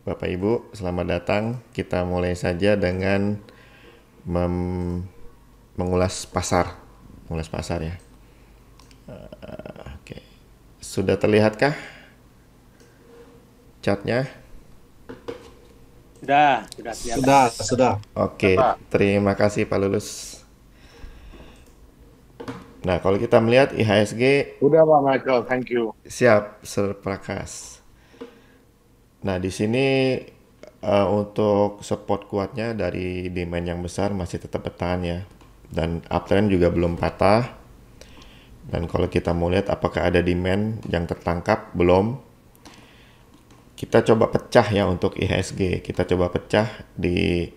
Bapak Ibu, selamat datang. Kita mulai saja dengan mengulas pasar. Mengulas pasar ya. Oke. Sudah terlihatkah chartnya? Sudah kelihatan. Sudah. Oke, terima kasih Pak Lulus. Nah, kalau kita melihat IHSG Udah Pak Michael, thank you. siap Prakas. Nah, di sini untuk support kuatnya dari demand yang besar masih tetap bertahan ya. Dan uptrend juga belum patah. Dan kalau kita mau lihat apakah ada demand yang tertangkap, belum. Kita coba pecah ya untuk IHSG. Kita coba pecah di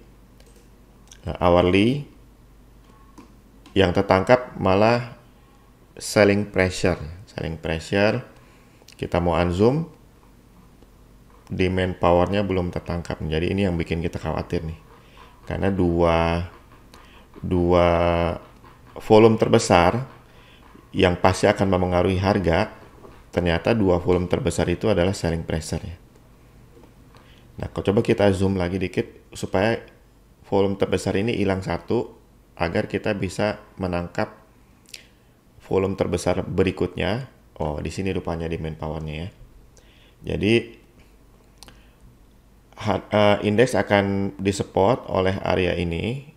hourly. Yang tertangkap malah selling pressure. Selling pressure. Kita mau unzoom. Demand powernya belum tertangkap. Jadi ini yang bikin kita khawatir nih. Karena dua volume terbesar yang pasti akan mempengaruhi harga, ternyata dua volume terbesar itu adalah selling pressure ya. Nah, kalau coba kita zoom lagi dikit supaya volume terbesar ini hilang satu agar kita bisa menangkap volume terbesar berikutnya. Oh, di sini rupanya demand powernya ya. Jadi indeks akan disupport oleh area ini,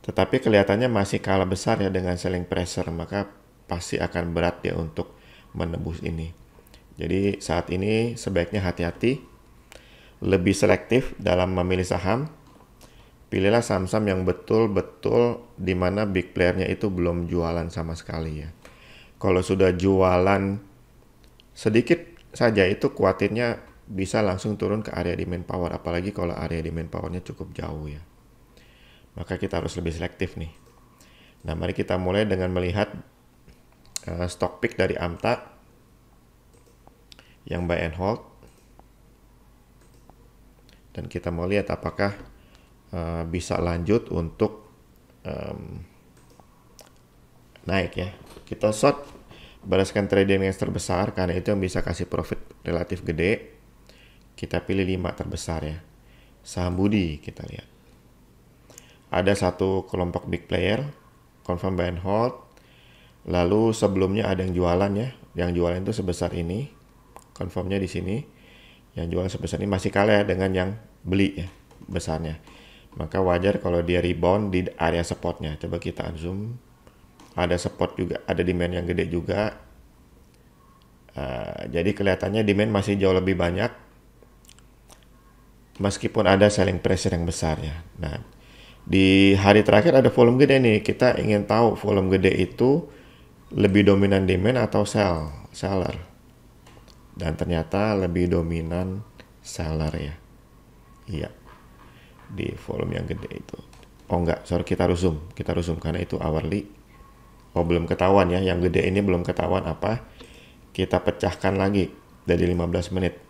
tetapi kelihatannya masih kalah besar ya dengan selling pressure, maka pasti akan berat ya untuk menembus ini. Jadi saat ini sebaiknya hati-hati, lebih selektif dalam memilih saham. Pilihlah saham-saham yang betul-betul di mana big player-nya itu belum jualan sama sekali ya. Kalau sudah jualan sedikit saja itu khawatirnya bisa langsung turun ke area demand power, apalagi kalau area demand powernya cukup jauh ya. Maka kita harus lebih selektif nih. Nah, mari kita mulai dengan melihat stock pick dari AMTA yang buy and hold. Dan kita mau lihat apakah bisa lanjut untuk naik ya. Kita short berdasarkan trading yang terbesar karena itu yang bisa kasih profit relatif gede. Kita pilih 5 terbesar ya. Saham Budi kita lihat. Ada satu kelompok big player, confirm buy and hold. Lalu sebelumnya ada yang jualan ya. Yang jualan itu sebesar ini. Confirmnya di sini. Yang jualan sebesar ini masih kalah ya dengan yang beli ya besarnya. Maka wajar kalau dia rebound di area supportnya. Coba kita zoom. Ada support juga, ada demand yang gede juga. Jadi kelihatannya demand masih jauh lebih banyak. Meskipun ada selling pressure yang besar ya. Nah, di hari terakhir ada volume gede nih. Kita ingin tahu volume gede itu lebih dominan demand atau seller. Dan ternyata lebih dominan seller ya. Iya. Di volume yang gede itu. Oh enggak, sorry kita harus zoom karena itu hourly. Oh belum ketahuan ya, yang gede ini belum ketahuan apa. Kita pecahkan lagi dari 15 menit.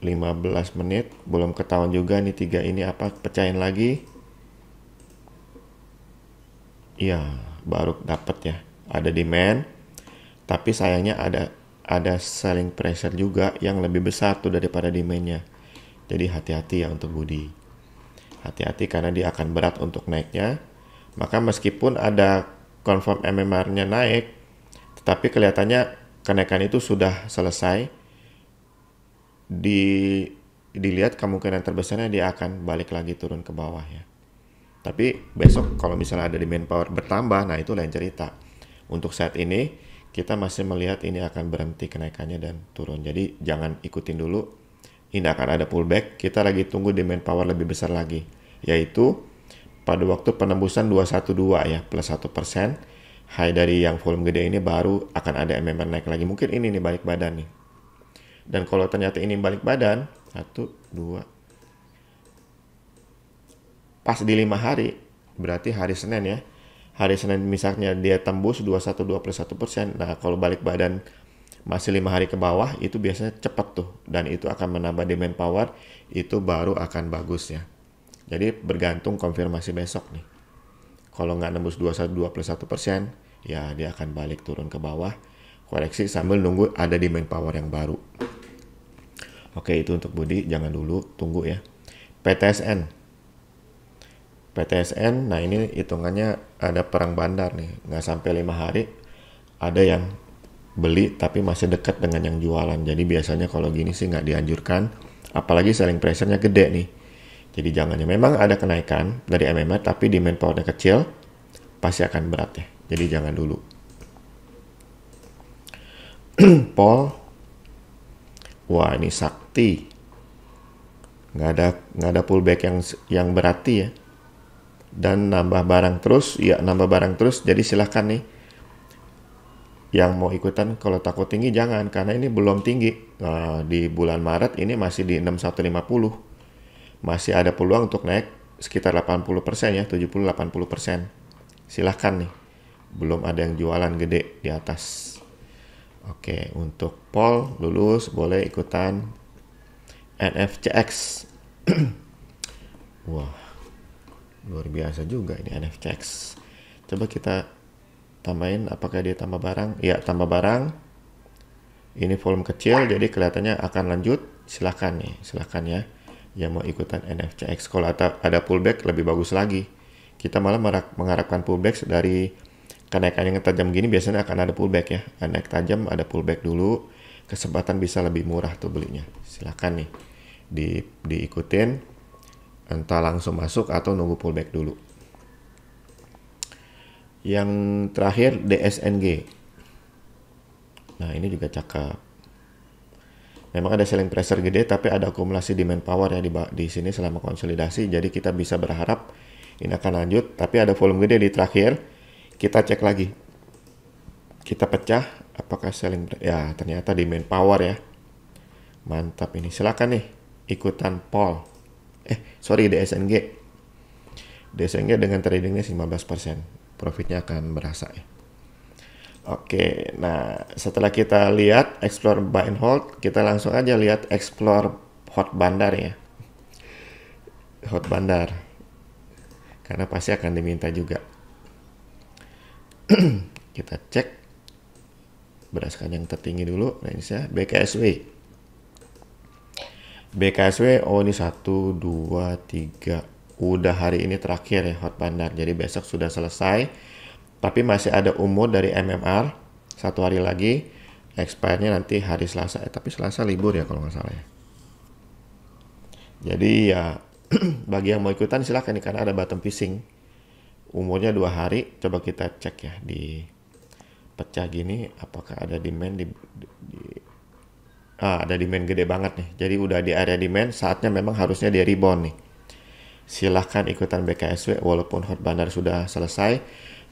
15 menit belum ketahuan juga nih tiga ini apa, pecahin lagi. Iya, baru dapat ya. Ada demand, tapi sayangnya ada selling pressure juga yang lebih besar tuh daripada demandnya. Jadi hati-hati ya untuk Budi. Hati-hati karena dia akan berat untuk naiknya. Maka meskipun ada confirm MMR-nya naik, tetapi kelihatannya kenaikan itu sudah selesai. Dilihat kemungkinan terbesarnya dia akan balik lagi turun ke bawah ya. Tapi besok kalau misalnya ada demand power bertambah, nah itu lain cerita. Untuk saat ini kita masih melihat ini akan berhenti kenaikannya dan turun. Jadi jangan ikutin dulu. Ini akan ada pullback. Kita lagi tunggu demand power lebih besar lagi, yaitu pada waktu penembusan 212 ya, plus 1%. High dari yang volume gede ini baru akan ada MMR naik lagi. Mungkin ini nih balik badan nih. Dan kalau ternyata ini balik badan, 1, 2, pas di 5 hari, berarti hari Senin ya. Hari Senin misalnya dia tembus 212 plus 1%. Nah kalau balik badan masih 5 hari ke bawah, itu biasanya cepat tuh. Dan itu akan menambah demand power, itu baru akan bagus ya. Jadi bergantung konfirmasi besok nih. Kalau nggak nembus 212 plus 1%, ya dia akan balik turun ke bawah. Koreksi sambil nunggu ada demand power yang baru. Oke, itu untuk Budi, jangan dulu, tunggu ya. PTSN. PTSN, nah ini hitungannya ada perang bandar nih, nggak sampai 5 hari, ada yang beli tapi masih dekat dengan yang jualan. Jadi biasanya kalau gini sih nggak dianjurkan, apalagi selling pressure-nya gede nih. Jadi jangannya, memang ada kenaikan dari MMR tapi demand power-nya kecil, pasti akan berat ya. Jadi jangan dulu. Paul, wah ini sakti, nggak ada pullback yang berarti ya, dan nambah barang terus, ya nambah barang terus. Jadi silahkan nih yang mau ikutan, kalau takut tinggi jangan, karena ini belum tinggi. Nah, di bulan Maret ini masih di 6150, masih ada peluang untuk naik sekitar 80% ya, 70-80%. Silahkan nih, belum ada yang jualan gede di atas. Oke, untuk Paul lulus, boleh ikutan NFCX. Wah, luar biasa juga ini NFCX. Coba kita tambahin, apakah dia tambah barang? Ya, tambah barang. Ini volume kecil, jadi kelihatannya akan lanjut. Silahkan nih, silahkan ya yang mau ikutan NFCX. Kalau ada pullback lebih bagus lagi. Kita malah mengharapkan pullback dari kenaikan yang tajam gini, biasanya akan ada pullback ya. Naik tajam, ada pullback dulu, kesempatan bisa lebih murah tuh belinya. Silahkan nih diikutin, entah langsung masuk atau nunggu pullback dulu. Yang terakhir DSNG. Nah ini juga cakep. Memang ada selling pressure gede, tapi ada akumulasi demand power ya di sini selama konsolidasi. Jadi kita bisa berharap ini akan lanjut. Tapi ada volume gede di terakhir. Kita cek lagi. Kita pecah. Apakah selling? Ya ternyata demand power ya. Mantap ini. Silakan nih ikutan Paul. DSNG. DSNG dengan tradingnya 15%. Profitnya akan berasa ya. Oke, nah setelah kita lihat explore buy and hold, kita langsung aja lihat explore hot bandar ya. Hot bandar. Karena pasti akan diminta juga. Kita cek berdasarkan yang tertinggi dulu. Nah ini saya BKSW. BKSW, oh ini 1, 2, 3. Udah hari ini terakhir ya hot bandar. Jadi besok sudah selesai. Tapi masih ada umur dari MMR. 1 hari lagi. Expire-nya nanti hari Selasa. Tapi Selasa libur ya kalau nggak salah ya. Jadi ya bagi yang mau ikutan silahkan nih, karena ada bottom fishing. Umurnya 2 hari. Coba kita cek ya di pecah gini. Apakah ada demand ada demand gede banget nih. Jadi udah di area demand. Saatnya memang harusnya dia rebound nih. Silahkan ikutan BKSW walaupun hot bandar sudah selesai,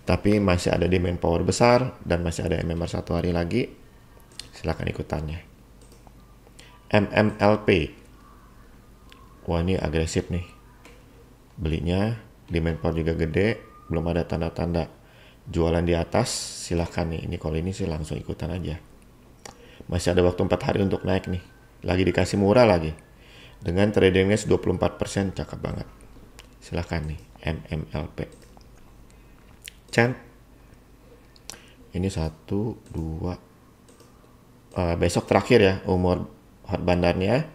tapi masih ada demand power besar dan masih ada MMR 1 hari lagi. Silahkan ikutannya. MMLP, wah ini agresif nih belinya, demand power juga gede, belum ada tanda-tanda jualan di atas. Silahkan nih, ini kalau ini sih langsung ikutan aja. Masih ada waktu 4 hari untuk naik nih, lagi dikasih murah lagi dengan tradingnya 24%, cakep banget. Silahkan nih MMLP. Chant ini 1, 2, besok terakhir ya umur hot bandarnya,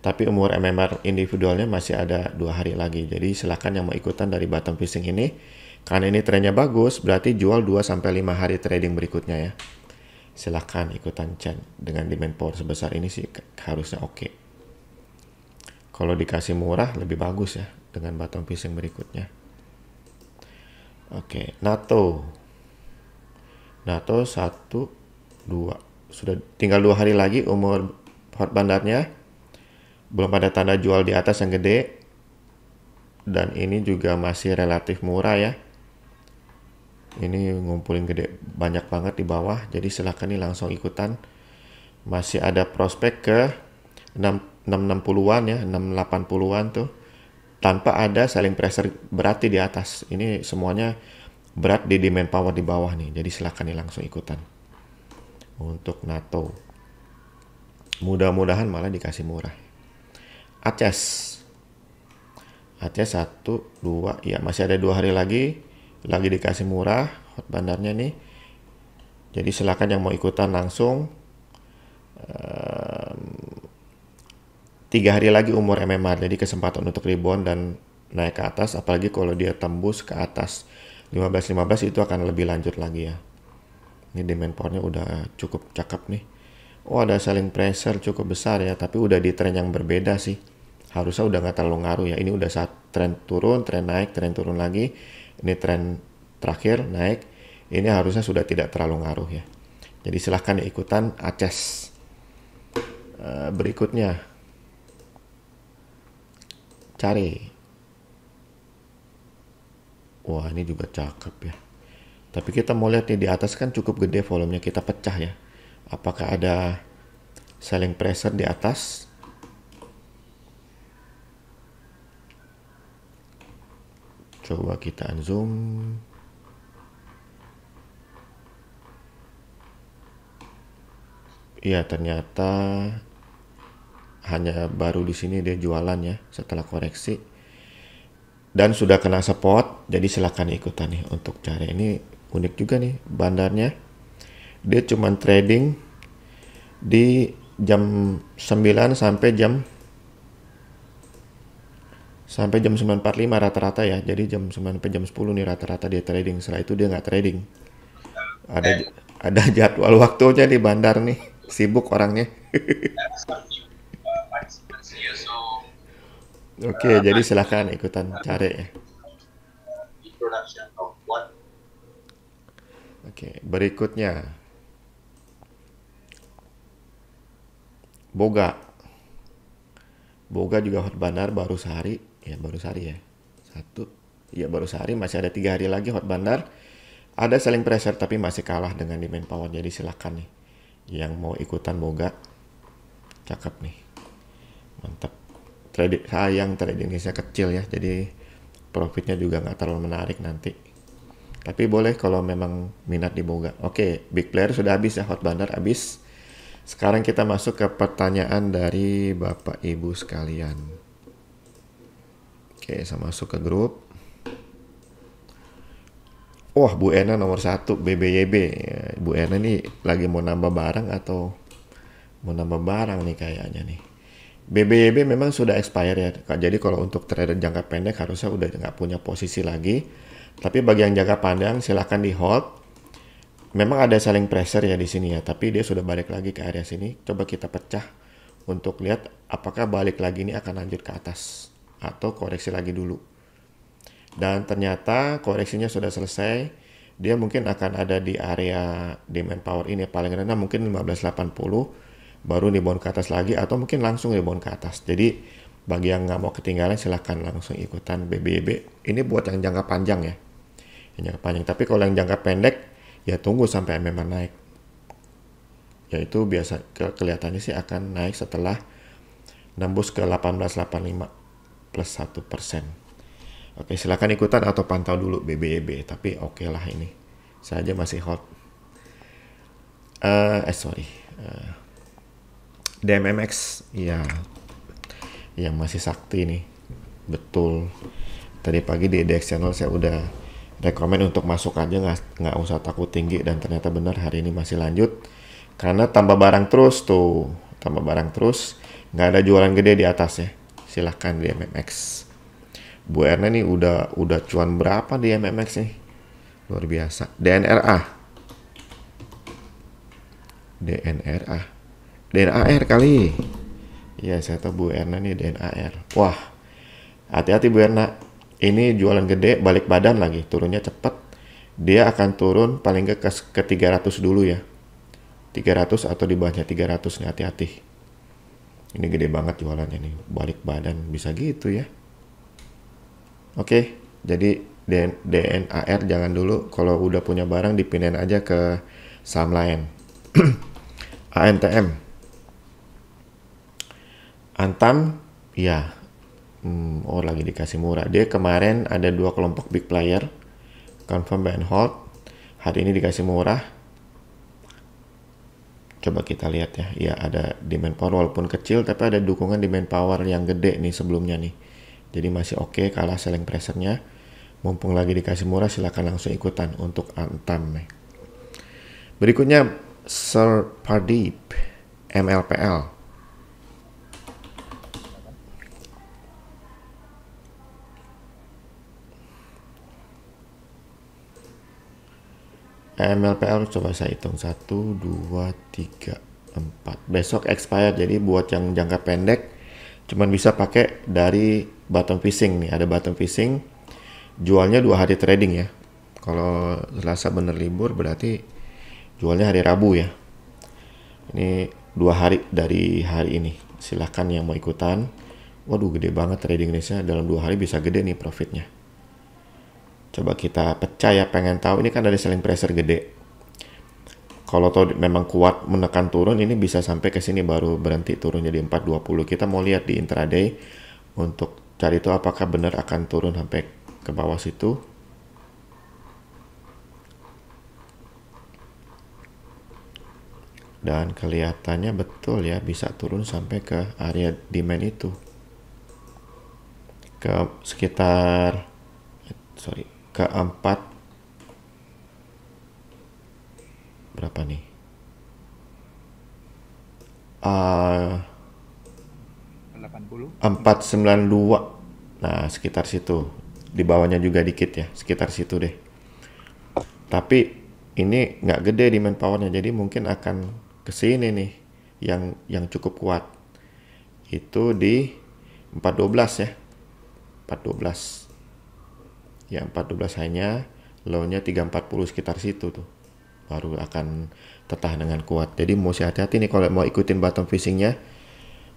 tapi umur MMR individualnya masih ada 2 hari lagi. Jadi silahkan yang mau ikutan dari bottom fishing ini, karena ini trennya bagus, berarti jual 2-5 hari trading berikutnya ya. Silahkan ikutan Chant. Dengan demand power sebesar ini sih harusnya oke. Kalau dikasih murah lebih bagus ya dengan bottom fishing berikutnya. Oke, NATO 1, 2. Sudah tinggal 2 hari lagi umur hot bandarnya. Belum ada tanda jual di atas yang gede. Dan ini juga masih relatif murah ya. Ini ngumpulin gede banyak banget di bawah. Jadi silahkan nih langsung ikutan. Masih ada prospek ke 660-an ya, 680-an tuh. Tanpa ada selling pressure berarti di atas. Ini semuanya berat di demand power di bawah nih. Jadi silahkan nih langsung ikutan. Untuk NATO. Mudah-mudahan malah dikasih murah. Aces 1, 2. Ya masih ada 2 hari lagi. Lagi dikasih murah hot bandarnya nih. Jadi silahkan yang mau ikutan langsung. 3 hari lagi umur MMR, jadi kesempatan untuk rebound dan naik ke atas, apalagi kalau dia tembus ke atas 15-15 itu akan lebih lanjut lagi ya. Ini demand powernya udah cukup cakep nih. Oh, ada selling pressure cukup besar ya, tapi udah di tren yang berbeda sih. Harusnya udah nggak terlalu ngaruh ya. Ini udah saat tren turun, tren naik, tren turun lagi. Ini tren terakhir naik. Ini harusnya sudah tidak terlalu ngaruh ya. Jadi silahkan ikutan ACES. Berikutnya cari. Wah, ini juga cakep ya. Tapi kita mau lihat nih, di atas kan cukup gede volumenya, kita pecah ya. Apakah ada selling pressure di atas? Coba kita unzoom. Iya, ternyata hanya baru di sini dia jualan ya setelah koreksi. Dan sudah kena support, jadi silakan ikutan nih untuk cari. Ini unik juga nih bandarnya. Dia cuma trading di jam 9 sampai jam 9.45 rata-rata ya. Jadi jam 9 sampai jam 10 nih rata-rata dia trading. Setelah itu dia nggak trading. Ada ada jadwal waktunya di bandar nih. Sibuk orangnya. Oke, jadi silahkan ikutan cari ya. Oke, berikutnya Boga. Boga juga hot bandar baru sehari. Ya, baru sehari ya. Satu. Ya, baru sehari. Masih ada 3 hari lagi hot bandar. Ada selling pressure tapi masih kalah dengan demand power. Jadi silahkan nih yang mau ikutan Boga. Cakep nih. Mantap. Sayang tradingnya kecil ya. Jadi profitnya juga nggak terlalu menarik nanti. Tapi boleh kalau memang minat di Boga. Oke, big player sudah habis ya, hot bandar habis. Sekarang kita masuk ke pertanyaan dari Bapak Ibu sekalian. Oke, saya masuk ke grup. Wah, Bu Erna nomor 1, BBYB. Ya, Bu Erna nih lagi mau nambah barang atau mau nambah barang nih kayaknya nih. BBYB memang sudah expire ya. Jadi kalau untuk trader jangka pendek harusnya udah nggak punya posisi lagi. Tapi bagi yang jangka panjang silahkan di hold. Memang ada selling pressure ya di sini ya, tapi dia sudah balik lagi ke area sini. Coba kita pecah untuk lihat apakah balik lagi ini akan lanjut ke atas atau koreksi lagi dulu. Dan ternyata koreksinya sudah selesai. Dia mungkin akan ada di area demand power ini paling rendah mungkin 1580, baru rebound ke atas lagi atau mungkin langsung rebound ke atas. Jadi bagi yang nggak mau ketinggalan silahkan langsung ikutan BBYB. Ini buat yang jangka panjang ya. Yang jangka panjang. Tapi kalau yang jangka pendek ya tunggu sampai MMR naik. Yaitu biasa kelihatannya sih akan naik setelah nembus ke 1885 plus 1%. Oke, silakan ikutan atau pantau dulu BBYB. Tapi oke lah ini. Saya aja masih hot. DMMX. Ya, yang masih sakti nih. Betul. Tadi pagi di DX channel saya udah rekomen untuk masuk aja, nggak usah takut tinggi, dan ternyata benar hari ini masih lanjut karena tambah barang terus tuh, tambah barang terus, nggak ada jualan gede di atas ya. Silahkan di MMX. Bu Erna nih udah cuan berapa di MMX nih, luar biasa. DNAR kali ya, saya tahu Bu Erna nih DNAR. Wah, hati-hati Bu Erna. Ini jualan gede, balik badan lagi, turunnya cepat. Dia akan turun paling ke 300 dulu ya. 300 atau di bawahnya 300 nih, hati-hati. Ini gede banget jualannya nih, balik badan bisa gitu ya. Oke, jadi DNAR jangan dulu, kalau udah punya barang dipindahin aja ke saham lain. ANTM. Antam, ya. Oh, lagi dikasih murah. Dia kemarin ada 2 kelompok big player, confirm buy and hold. Hari ini dikasih murah. Coba kita lihat ya. Ya, ada demand power walaupun kecil, tapi ada dukungan demand power yang gede nih sebelumnya nih. Jadi masih oke, kalah selling pressure-nya. Mumpung lagi dikasih murah, silakan langsung ikutan untuk Antam nih. Berikutnya Sir Pardeep MLPL. MLPL coba saya hitung 1, 2, 3, 4. Besok expire, jadi buat yang jangka pendek cuman bisa pakai dari bottom fishing nih. Ada bottom fishing, jualnya 2 hari trading ya. Kalau Selasa bener libur berarti jualnya hari Rabu ya. Ini 2 hari dari hari ini. Silahkan yang mau ikutan. Waduh, gede banget trading Indonesia. Dalam 2 hari bisa gede nih profitnya. Coba kita pecah ya, pengen tahu. Ini kan dari selling pressure gede. Kalau tahu memang kuat menekan turun, ini bisa sampai ke sini baru berhenti turun jadi 420. Kita mau lihat di intraday untuk cari tahu apakah benar akan turun sampai ke bawah situ. Dan kelihatannya betul ya, bisa turun sampai ke area demand itu. Ke sekitar ke 4 berapa nih? 492. Nah, sekitar situ. Di bawahnya juga dikit ya, sekitar situ deh. Tapi ini nggak gede demand powernya, jadi mungkin akan ke sini nih yang cukup kuat. Itu di 412 ya. 412. Ya 412 hanya, low-nya 340 sekitar situ tuh. Baru akan tertahan dengan kuat. Jadi mesti hati-hati nih kalau mau ikutin bottom fishingnya.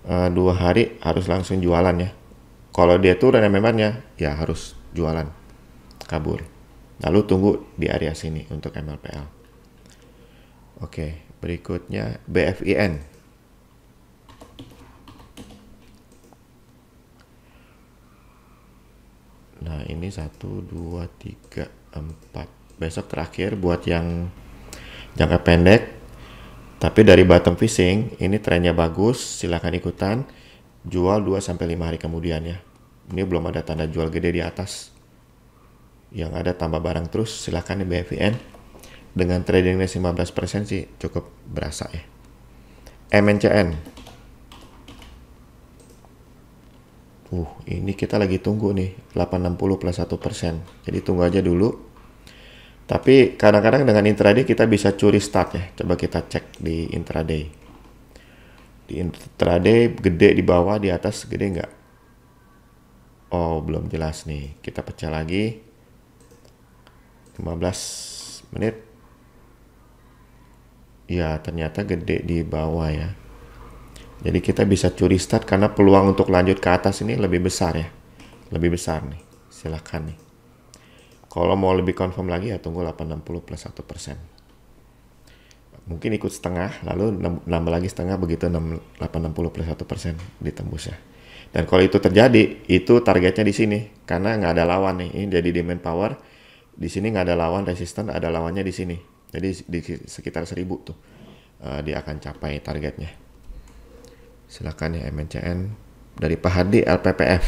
2 hari harus langsung jualan ya. Kalau dia turun memangnya ya harus jualan, kabur. Lalu tunggu di area sini untuk MLPL. Oke, berikutnya BFIN. Nah ini 1, 2, 3, 4. Besok terakhir buat yang jangka pendek. Tapi dari bottom fishing ini trennya bagus, silahkan ikutan. Jual 2-5 hari kemudian ya. Ini belum ada tanda jual gede di atas. Yang ada tambah barang terus, silahkan di BFIN. Dengan trading rate 15% sih cukup berasa ya. MNCN. Ini kita lagi tunggu nih 860 plus 1%. Jadi tunggu aja dulu. Tapi kadang-kadang dengan intraday kita bisa curi start ya. Coba kita cek di intraday. Di intraday gede di bawah, di atas gede nggak? Oh, belum jelas nih. Kita pecah lagi. 15 menit. Ya, ternyata gede di bawah ya. Jadi kita bisa curi start karena peluang untuk lanjut ke atas ini lebih besar ya. Lebih besar nih. Silahkan nih. Kalau mau lebih confirm lagi ya tunggu 860 plus 1%. Mungkin ikut setengah, lalu nambah lagi setengah, begitu 860 plus 1% ditembus ya. Dan kalau itu terjadi, itu targetnya di sini. Karena nggak ada lawan nih. Ini jadi demand power. Di sini nggak ada lawan resisten, ada lawannya di sini. Jadi di sekitar 1000 tuh. Dia akan capai targetnya. Silakan ya MNCN dari Pak Hadi LPPF.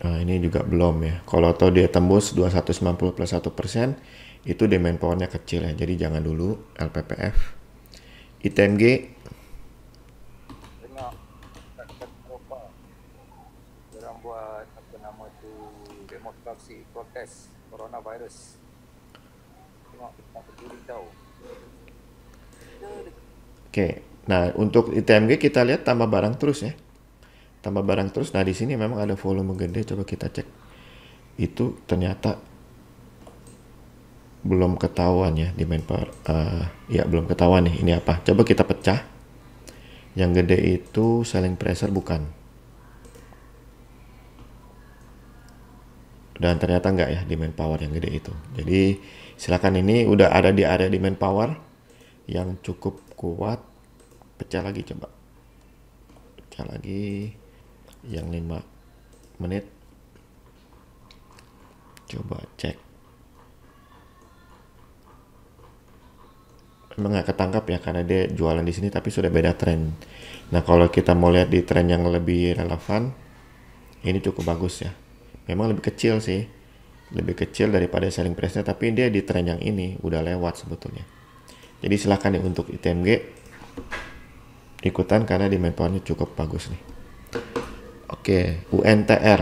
Nah, ini juga belum ya. Kalau tahu dia tembus 2190 plus 1%, itu demand powernya kecil ya. Jadi jangan dulu LPPF. ITMG. Tengok kat Eropah, orang buat apa nama tu demonstrasi protes coronavirus. Tengok tak peduli tahu. Oke, nah untuk ITMG kita lihat tambah barang terus ya, tambah barang terus. Nah di sini memang ada volume gede, coba kita cek. Itu ternyata belum ketahuan ya demand power. Ya belum ketahuan nih, ini apa? Coba kita pecah. Yang gede itu selling pressure bukan. Dan ternyata enggak ya demand power yang gede itu. Jadi silakan, ini udah ada di area demand power yang cukup kuat. Pecah lagi, coba pecah lagi yang 5 menit, coba cek. Memang nggak ketangkap ya karena dia jualan di sini tapi sudah beda tren. Nah kalau kita mau lihat di tren yang lebih relevan, ini cukup bagus ya. Memang lebih kecil sih, lebih kecil daripada selling price-nya, tapi dia di tren yang ini udah lewat sebetulnya. Jadi silahkan nih untuk ITMG ikutan karena demand power-nya cukup bagus nih. Oke, UNTR.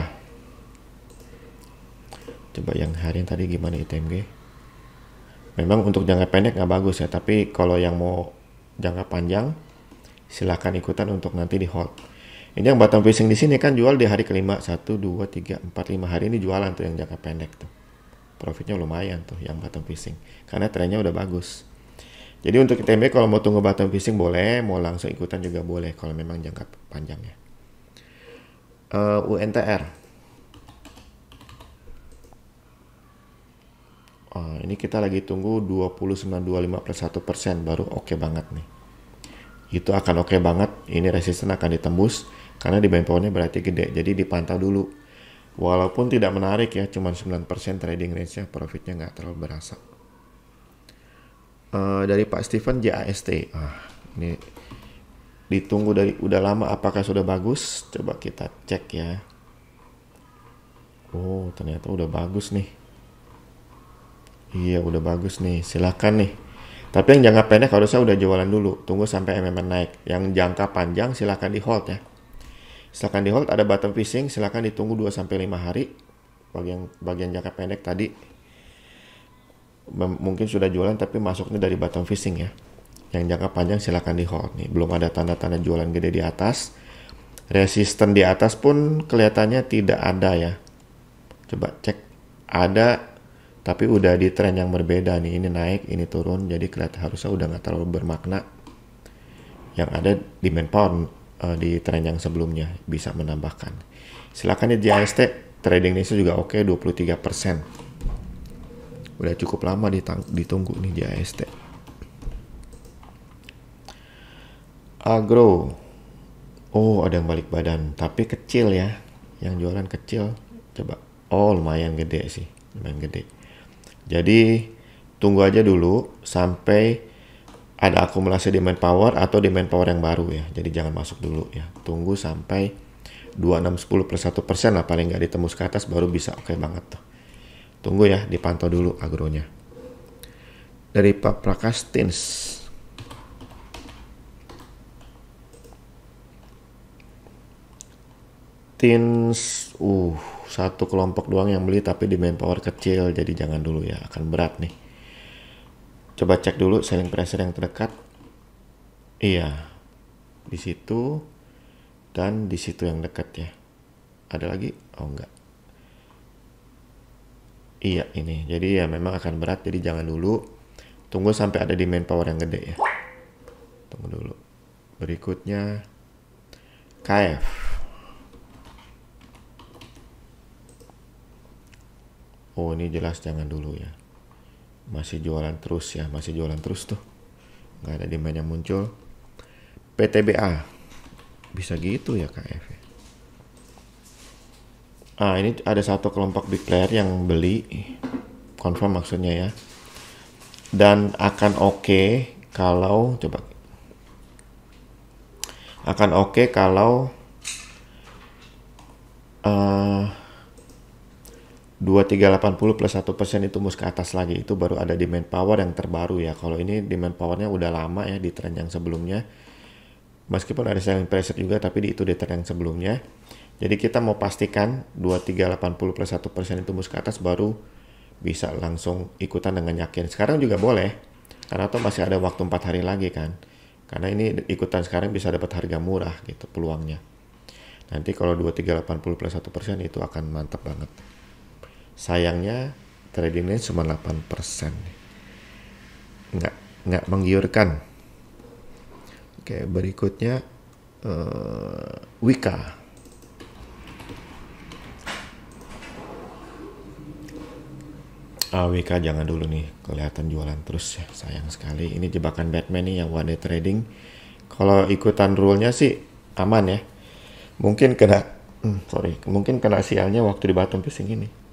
Coba yang harian tadi gimana ITMG? Memang untuk jangka pendek nggak bagus ya, tapi kalau yang mau jangka panjang silahkan ikutan untuk nanti di hold. Ini yang bottom fishing di sini kan jual di hari kelima, 1, 2, 3, 4, 5 hari ini jualan tuh yang jangka pendek tuh. Profitnya lumayan tuh yang bottom fishing karena trennya udah bagus. Jadi untuk ITMG kalau mau tunggu bottom fishing boleh, mau langsung ikutan juga boleh kalau memang jangka panjangnya. UNTR. Ini kita lagi tunggu 29.25 plus 1% baru oke banget nih. Itu akan oke banget. Ini resisten akan ditembus karena di buying powernya berarti gede. Jadi dipantau dulu. Walaupun tidak menarik ya, cuma 9% trading range-nya, profitnya nggak terlalu berasa. Dari Pak Steven JAST. Ini ditunggu dari udah lama, apakah sudah bagus? Coba kita cek ya. Oh, ternyata udah bagus nih. Iya, udah bagus nih. Silakan nih. Tapi yang jangka pendek harusnya udah jualan dulu. Tunggu sampai MMN naik. Yang jangka panjang silakan di hold ya. Silakan di hold, ada bottom fishing, silakan ditunggu 2-5 hari. Bagian jangka pendek tadi mungkin sudah jualan tapi masuknya dari bottom fishing ya. Yang jangka panjang silakan di hold nih. Belum ada tanda-tanda jualan gede di atas. Resisten di atas pun kelihatannya tidak ada ya. Coba cek, ada tapi udah di tren yang berbeda nih. Ini naik, ini turun, jadi kelihatan harusnya udah nggak terlalu bermakna. Yang ada di manpower di tren yang sebelumnya bisa menambahkan. Silakan di JST, trading ini juga oke, 23%. Udah cukup lama ditunggu nih JST. Agro. Oh, ada yang balik badan, tapi kecil ya. Yang jualan kecil. Coba. Oh, lumayan gede sih. Lumayan gede. Jadi, tunggu aja dulu sampai ada akumulasi demand power atau demand power yang baru ya. Jadi jangan masuk dulu ya. Tunggu sampai 2610 plus 1% lah paling nggak ditembus ke atas baru bisa oke banget tuh. Tunggu ya, dipantau dulu agronya. Dari Pak Prakas Tins. Satu kelompok doang yang beli tapi demand power kecil, jadi jangan dulu ya, akan berat nih. Coba cek dulu selling pressure yang terdekat. Iya, di situ dan di situ yang dekat ya. Ada lagi? Oh enggak. Iya ini, jadi ya memang akan berat, jadi jangan dulu. Tunggu sampai ada demand power yang gede ya. Tunggu dulu. Berikutnya KF. Oh ini jelas jangan dulu ya. Masih jualan terus ya, masih jualan terus tuh. Nggak ada demand yang muncul. PTBA. Bisa gitu ya KF ya. Ini ada satu kelompok big player yang beli. Confirm maksudnya ya. Dan akan oke kalau, coba. Akan oke kalau 2380 plus 1% itu mus ke atas lagi, itu baru ada demand power yang terbaru ya. Kalau ini demand powernya udah lama ya di tren yang sebelumnya, meskipun ada selling pressure juga tapi itu di tren yang sebelumnya. Jadi kita mau pastikan 2380 plus 1% itu mus ke atas baru bisa langsung ikutan dengan yakin. Sekarang juga boleh karena tuh masih ada waktu 4 hari lagi kan, karena ini ikutan sekarang bisa dapat harga murah gitu peluangnya. Nanti kalau 2380 plus 1% itu akan mantap banget. Sayangnya tradingnya cuma 8%. Nggak menggiurkan. Oke, berikutnya Wika. Wika jangan dulu nih, kelihatan jualan terus ya, sayang sekali. Ini jebakan Batman nih yang one day trading. Kalau ikutan rule-nya sih aman ya. Mungkin kena sialnya waktu di bottom fishing ini.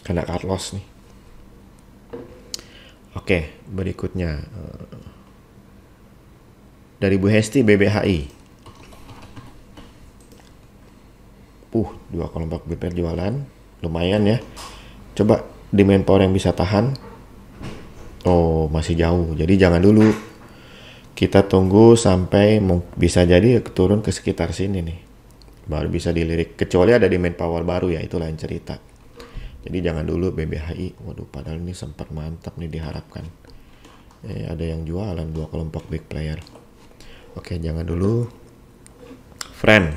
Kena cut loss nih. Oke, berikutnya dari Bu Hesti BBHI. Dua kelompok BPR jualan, lumayan ya. Coba demand power yang bisa tahan. Oh, masih jauh. Jadi jangan dulu. Kita tunggu sampai bisa jadi turun ke sekitar sini nih. Baru bisa dilirik. Kecuali ada demand power baru ya, itu lain cerita. Jadi jangan dulu BBHI. Waduh, padahal ini sempat mantap nih diharapkan. Ada yang jualan 2 kelompok big player. Oke, jangan dulu. Friend.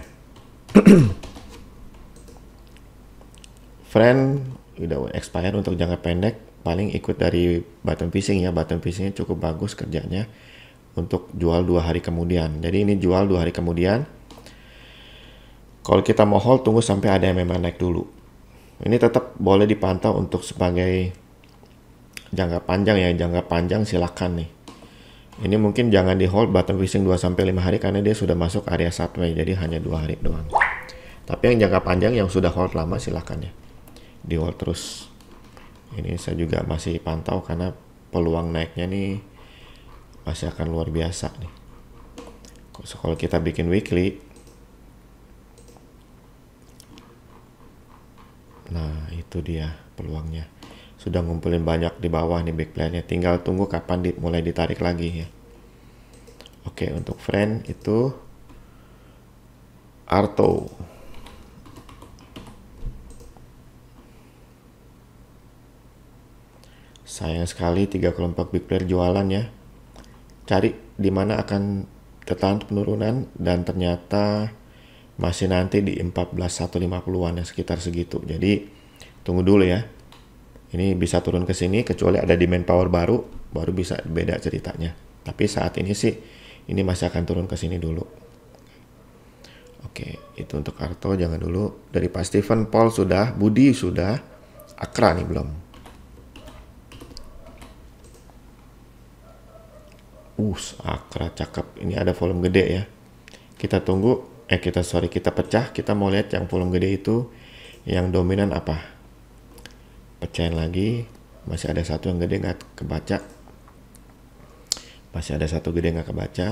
Friend udah expire untuk jangka pendek. Paling ikut dari button fishing ya. Button fishingnya cukup bagus kerjanya untuk jual 2 hari kemudian. Jadi ini jual 2 hari kemudian. Kalau kita mau hold, tunggu sampai ada yang memang naik dulu. Ini tetap boleh dipantau untuk sebagai jangka panjang ya. Jangka panjang silakan nih. Ini mungkin jangan di hold button fishing 2-5 hari karena dia sudah masuk area sideways. Jadi hanya 2 hari doang. Tapi yang jangka panjang yang sudah hold lama silakan ya. Di hold terus. Ini saya juga masih pantau karena peluang naiknya nih masih akan luar biasa nih. Kalau kita bikin weekly, nah itu dia peluangnya. Sudah ngumpulin banyak di bawah nih big playernya. Tinggal tunggu kapan mulai ditarik lagi ya. Oke, untuk friend itu Arto. Sayang sekali 3 kelompok big player jualan ya. Cari di mana akan tertahan penurunan dan ternyata masih nanti di 14.150-an ya, sekitar segitu. Jadi tunggu dulu ya. Ini bisa turun ke sini kecuali ada demand power baru bisa beda ceritanya. Tapi saat ini sih ini masih akan turun ke sini dulu. Oke, itu untuk Arto jangan dulu. Dari Pak Steven, Paul sudah, Budi sudah, Akra nih belum. Akra cakep. Ini ada volume gede ya. Kita tunggu, kita pecah. Kita mau lihat yang volume gede itu yang dominan apa. Pecahin lagi. Masih ada satu yang gede nggak kebaca. Masih ada satu gede nggak kebaca.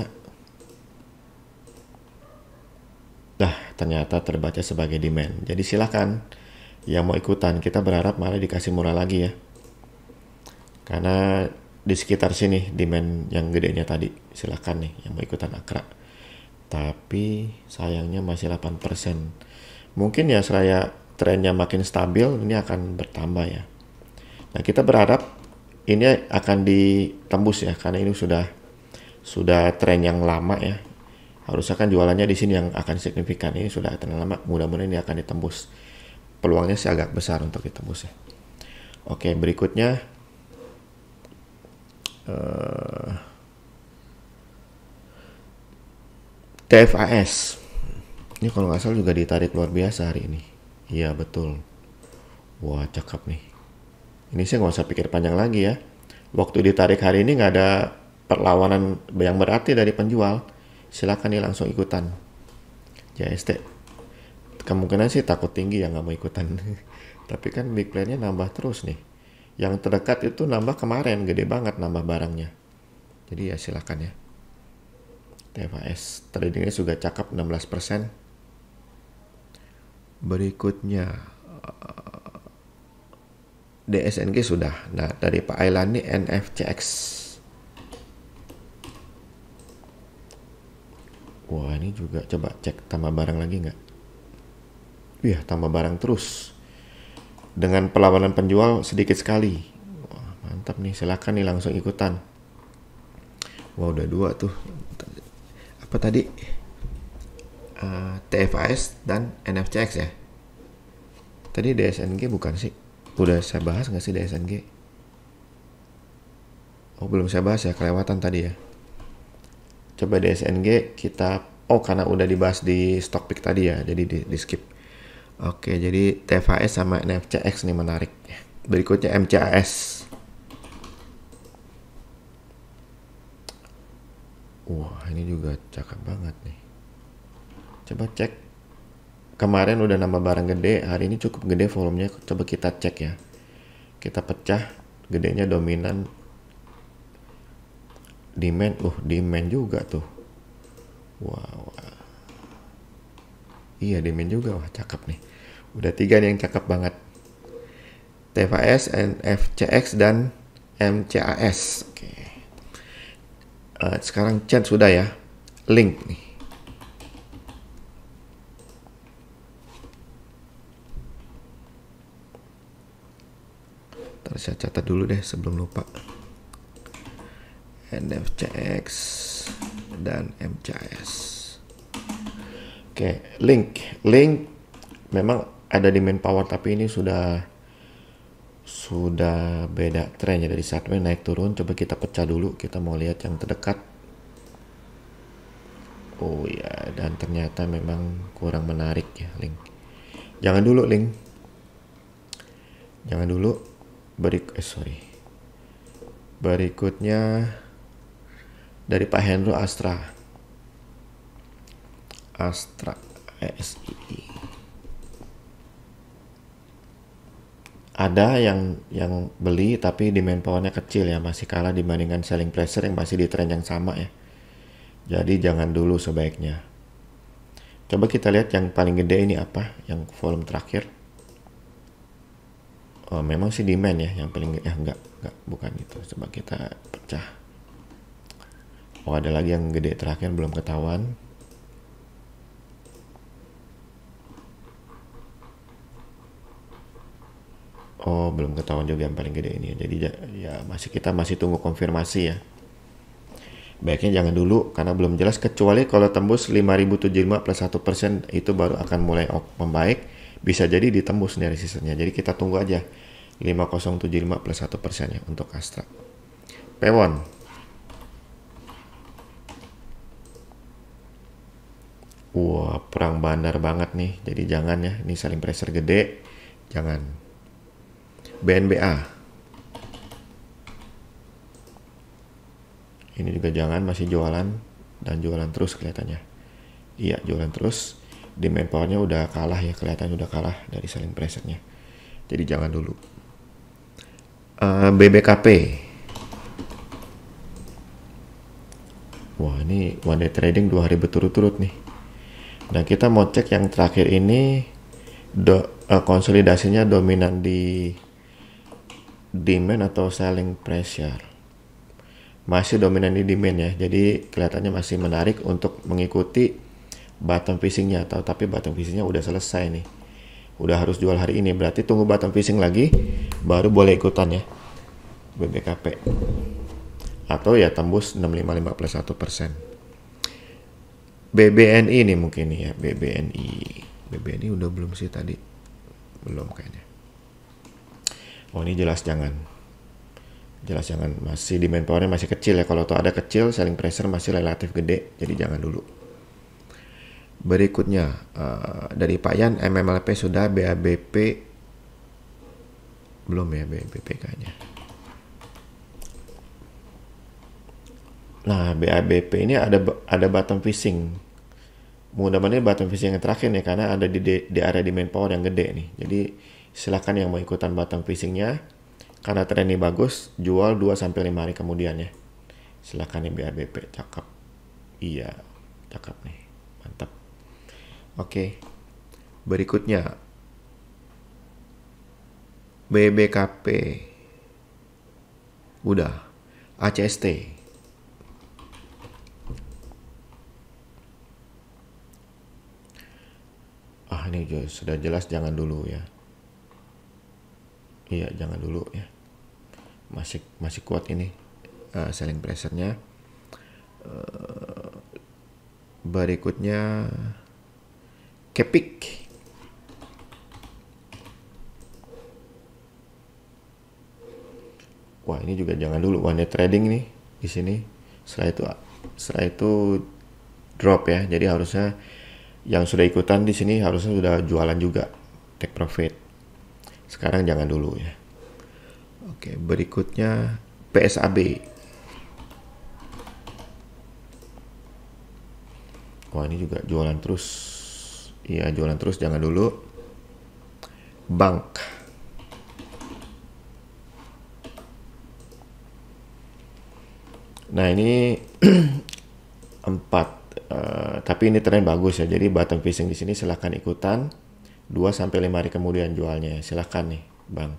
Ternyata terbaca sebagai demand. Jadi silakan yang mau ikutan. Kita berharap malah dikasih murah lagi ya. Karena di sekitar sini demand yang gedenya tadi. Silakan nih yang mau ikutan Akra. Tapi sayangnya masih 8%. Mungkin ya seraya trennya makin stabil ini akan bertambah ya. Nah, kita berharap ini akan ditembus ya karena ini sudah tren yang lama ya. Harusnya kan jualannya di sini yang akan signifikan. Ini sudah tren lama, mudah-mudahan ini akan ditembus. Peluangnya sih agak besar untuk ditembus ya. Oke, berikutnya TFAS. Ini kalau nggak salah juga ditarik luar biasa hari ini. Iya betul. Wah cakep nih. Ini sih nggak usah pikir panjang lagi ya. Waktu ditarik hari ini nggak ada perlawanan yang berarti dari penjual. Silakan nih langsung ikutan. JST. Kemungkinan sih takut tinggi ya nggak mau ikutan. Tapi kan big playernya nambah terus nih. Yang terdekat itu nambah kemarin gede banget nambah barangnya. Jadi ya silakan ya. TFAS tradingnya juga cakep 16%. Berikutnya DSNG sudah. Nah dari Pak Ailan nih NFCX. Wah ini juga coba cek tambah barang lagi nggak? Iya tambah barang terus. Dengan perlawanan penjual sedikit sekali. Wah, mantap nih silakan nih langsung ikutan. Wah udah 2 tuh. Apa tadi? TFAS dan NFCX ya. Tadi DSNG bukan sih? Udah saya bahas nggak sih DSNG? Oh belum saya bahas ya, kelewatan tadi ya. Coba DSNG kita, karena udah dibahas di stock pick tadi ya, jadi di skip. Oke, jadi TFAS sama NFCX nih menarik. Berikutnya MCAS. Wah ini juga cakep banget nih. Coba cek. Kemarin udah nambah barang gede, hari ini cukup gede volumenya. Coba kita cek ya. Kita pecah, gedenya dominan. Demand, demand juga tuh. Wow. Iya demand juga, wah cakep nih. Udah 3 nih yang cakep banget. TFAS, NFCX, dan MCAS. Oke. Sekarang chat sudah ya. Link nih. Harus saya catat dulu deh sebelum lupa. NFCX dan MCS. Oke, link memang ada demand power, tapi ini sudah beda trennya dari sideways naik turun. Coba kita pecah dulu, kita mau lihat yang terdekat. Oh ya, dan ternyata memang kurang menarik ya link. Jangan dulu link. Jangan dulu. Berikutnya dari Pak Hendro Astra ASI. Ada yang beli tapi demand powernya kecil ya, masih kalah dibandingkan selling pressure yang masih di trend yang sama ya. Jadi jangan dulu sebaiknya. Coba kita lihat yang paling gede ini apa, yang volume terakhir. Oh, memang sih demand ya yang paling gede. Enggak, bukan itu. Coba kita pecah. Oh, ada lagi yang gede terakhir belum ketahuan. Oh, belum ketahuan juga yang paling gede ini. Jadi ya kita masih tunggu konfirmasi ya. Baiknya jangan dulu karena belum jelas, kecuali kalau tembus 5.075 plus 1% itu baru akan mulai membaik. Bisa jadi ditembus dari resistance-nya. Jadi kita tunggu aja 5.075 plus 1% ya untuk Astra. Pewon. Wah, perang bandar banget nih. Jadi jangan ya, ini selling pressure gede. Jangan. BNBA. Ini juga jangan, masih jualan dan jualan terus kelihatannya. Iya, jualan terus. Demand powernya udah kalah ya, kelihatannya udah kalah dari selling pressure-nya. Jadi jangan dulu. BBKP. Wah, ini one day trading 2 hari berturut-turut nih. Nah, kita mau cek yang terakhir ini konsolidasinya dominan di demand atau selling pressure. Masih dominan di demand ya, jadi kelihatannya masih menarik untuk mengikuti bottom fishing-nya, tapi bottom fishing-nya udah selesai nih, udah harus jual hari ini, berarti tunggu bottom fishing lagi baru boleh ikutan ya BBKP, atau ya tembus 655 plus 1%. BBNI nih mungkin nih ya, BBNI udah belum sih tadi, belum kayaknya. Oh, ini jelas jangan, masih demand powernya masih kecil ya. Kalau tuh ada kecil, selling pressure masih relatif gede, jadi jangan dulu. Berikutnya dari Pak Yan, MMLP sudah, BABP belum ya, BABP kayaknya. Nah, BABP ini ada bottom fishing. Mudah-mudahan bottom fishing yang terakhir nih, karena ada di area demand power yang gede nih. Jadi silakan yang mau ikutan bottom fishing-nya. Karena tren ini bagus, jual 2-5 hari kemudian ya. Silakan nih BABP, cakep. Iya, cakep nih. Mantap. Oke. Berikutnya BBKP. Udah. ACST. Ini sudah jelas jangan dulu ya. Iya, jangan dulu ya. Masih kuat ini selling pressure-nya. Berikutnya Kepik. Wah, ini juga jangan dulu, one day trading nih di sini. Setelah itu drop ya. Jadi harusnya yang sudah ikutan di sini harusnya sudah jualan juga, take profit. Sekarang jangan dulu ya. Oke, berikutnya PSAB. Wah, ini juga jualan terus. Iya, jualan terus, jangan dulu. Bank. Nah, ini 4. Tapi ini tren bagus ya. Jadi bottom fishing di sini silahkan ikutan. 2-5 hari kemudian jualnya. Silahkan nih, Bang.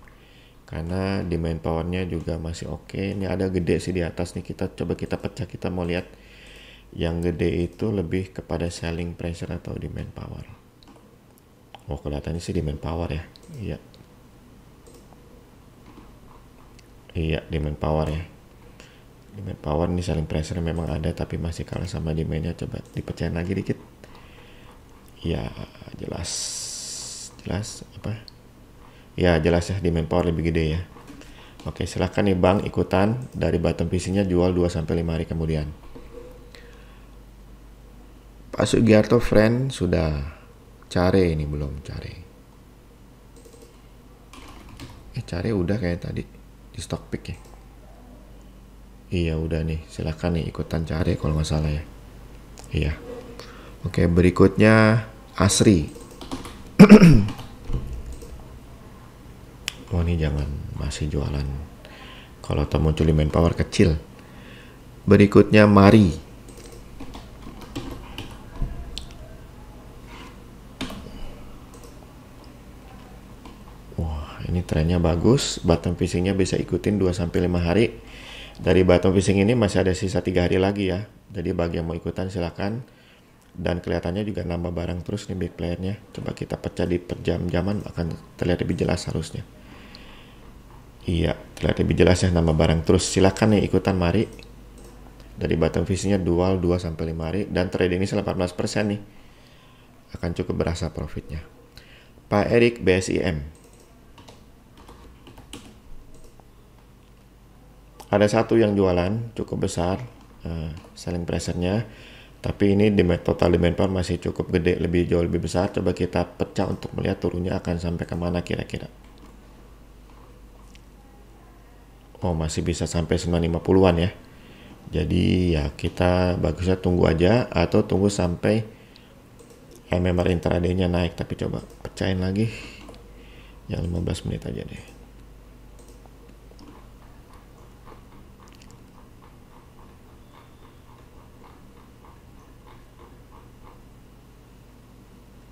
Karena demand powernya juga masih oke. Ini ada gede sih di atas nih. Coba kita pecah, kita mau lihat yang gede itu lebih kepada selling pressure atau demand power. Oh, kelihatannya sih demand power ya. Iya. Iya, demand power ya. Demand power nih selling pressure memang ada tapi masih kalah sama demandnya. Coba dipecahin lagi dikit. Ya, jelas. Jelas apa? Ya, jelas ya demand power lebih gede ya. Oke, silahkan nih Bang ikutan dari bottom fishingnya jual 2-5 hari kemudian. Pak Sugiarto friend sudah care ini belum care. Care udah kayak tadi di stock pick ya. Iya udah nih, silahkan nih ikutan care kalau nggak salah ya. Iya. Oke, berikutnya Asri. Oh ini jangan masih jualan. Kalau muncul di manpower kecil. Berikutnya Mari. Wah ini trennya bagus. Bottom fishingnya bisa ikutin 2-5 hari. Dari bottom fishing ini masih ada sisa 3 hari lagi ya. Jadi bagi yang mau ikutan silakan. Dan kelihatannya juga nambah barang terus nih big playernya. Coba kita pecah di per jam-jaman akan terlihat lebih jelas harusnya. Iya, terlihat lebih jelas ya nama barang terus. Silakan nih ikutan Mari. Dari bottom fishingnya dual 2-5 hari dan trading ini 18% nih. Akan cukup berasa profitnya. Pak Erik BSIM. Ada satu yang jualan cukup besar selling pressure-nya. Tapi ini total demand power masih cukup gede, jauh lebih besar. Coba kita pecah untuk melihat turunnya akan sampai kemana kira-kira. Oh masih bisa sampai 950-an ya. Jadi ya kita bagusnya tunggu aja atau tunggu sampai MMR intraday-nya naik. Tapi coba pecahin lagi yang 15 menit aja deh.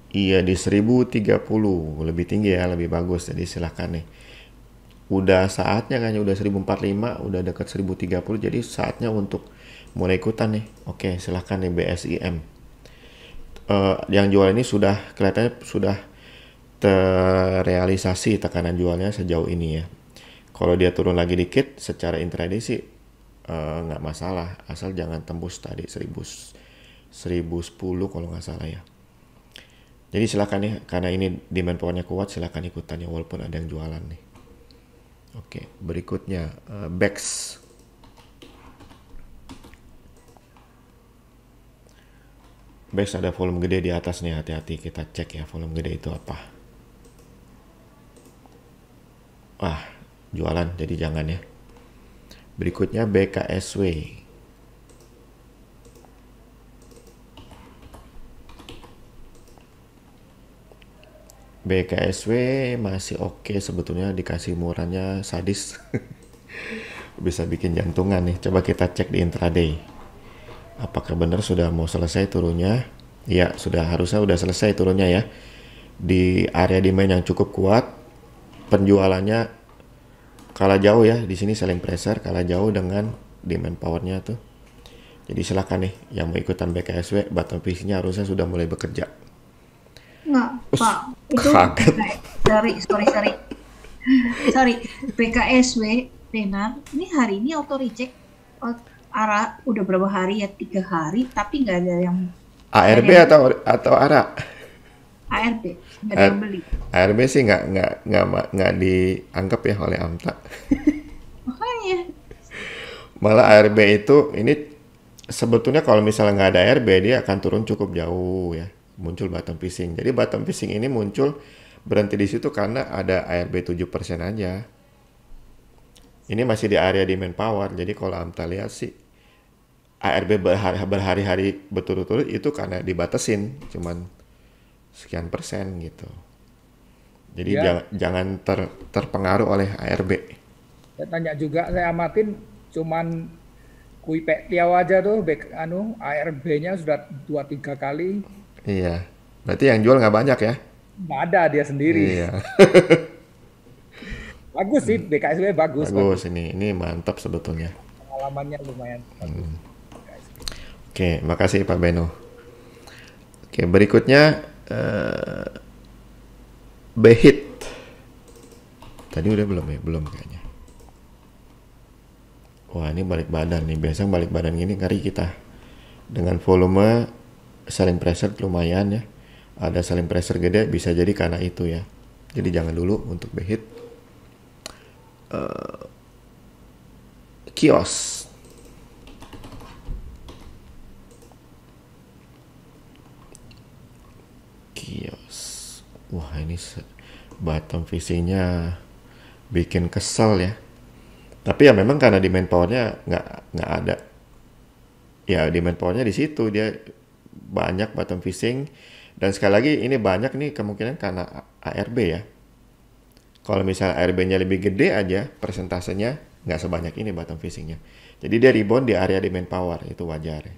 Iya di 1030 lebih tinggi ya, lebih bagus. Jadi silahkan nih. Udah saatnya kayaknya udah 1045, udah dekat 1030 jadi saatnya untuk mulai ikutan nih. Oke, silahkan nih BSIM. Yang jual ini sudah kelihatannya sudah terrealisasi tekanan jualnya sejauh ini ya. Kalau dia turun lagi dikit secara intraday sih nggak masalah, asal jangan tembus tadi 1010 kalau nggak salah ya. Jadi silakan nih, karena ini demand powernya kuat, silakan ikutan ya walaupun ada yang jualan nih. Oke, berikutnya BEX. BEX ada volume gede di atas nih, hati-hati kita cek ya volume gede itu apa. Wah, jualan jadi jangan ya. Berikutnya BKSW. BKSW masih oke sebetulnya, dikasih murahnya sadis. Bisa bikin jantungan nih. Coba kita cek di intraday. Apakah benar sudah mau selesai turunnya? Ya, harusnya udah selesai turunnya ya. Di area demand yang cukup kuat, penjualannya kalah jauh ya. Di sini selling pressure kalah jauh dengan demand powernya tuh. Jadi silakan nih yang mau ikutan BKSW, bottom fishingnya harusnya sudah mulai bekerja. Enggak, Pak. Itu kaget. Sorry. BKSW Renar, ini hari ini auto reject ARA udah berapa hari ya? 3 hari, tapi nggak ada yang ARB atau ARA? ARB, nggak ada yang beli. ARB sih nggak dianggap ya oleh AMTA. Makanya. Malah ARB itu ini sebetulnya kalau misalnya nggak ada ARB dia akan turun cukup jauh ya. Muncul bottom fishing. Jadi bottom fishing ini muncul berhenti di situ karena ada ARB 7% aja. Ini masih di area demand power. Jadi kalau AMTA lihat sih ARB berhari-hari berturut-turut itu karena dibatasin cuman sekian persen gitu. Jadi Ya. jangan terpengaruh oleh ARB. Saya tanya juga, saya amatin cuman Kui Pek Tiaw aja tuh ARB-nya sudah 2-3 kali. Iya. Berarti yang jual nggak banyak ya? Nggak ada dia sendiri. Iya. Bagus sih, BKSW bagus. Bagus ini mantap sebetulnya. Pengalamannya lumayan bagus. Oke, makasih Pak Beno. Oke, berikutnya Behit. Tadi udah belum ya? Belum kayaknya. Wah, ini balik badan nih. Biasanya balik badan gini ngeri kita. Dengan volume selling pressure lumayan ya. Ada selling pressure gede, bisa jadi karena itu ya. Jadi jangan dulu untuk behit. Kios. Kios. Wah, ini bottom fishingnya bikin kesel ya. Tapi ya memang karena demand powernya nggak ada. Ya demand powernya di situ, dia banyak bottom fishing. Dan sekali lagi ini banyak nih kemungkinan karena ARB ya. Kalau misalnya ARB-nya lebih gede aja, persentasenya nggak sebanyak ini bottom fishingnya. Jadi dia rebound di area demand power, itu wajar ya.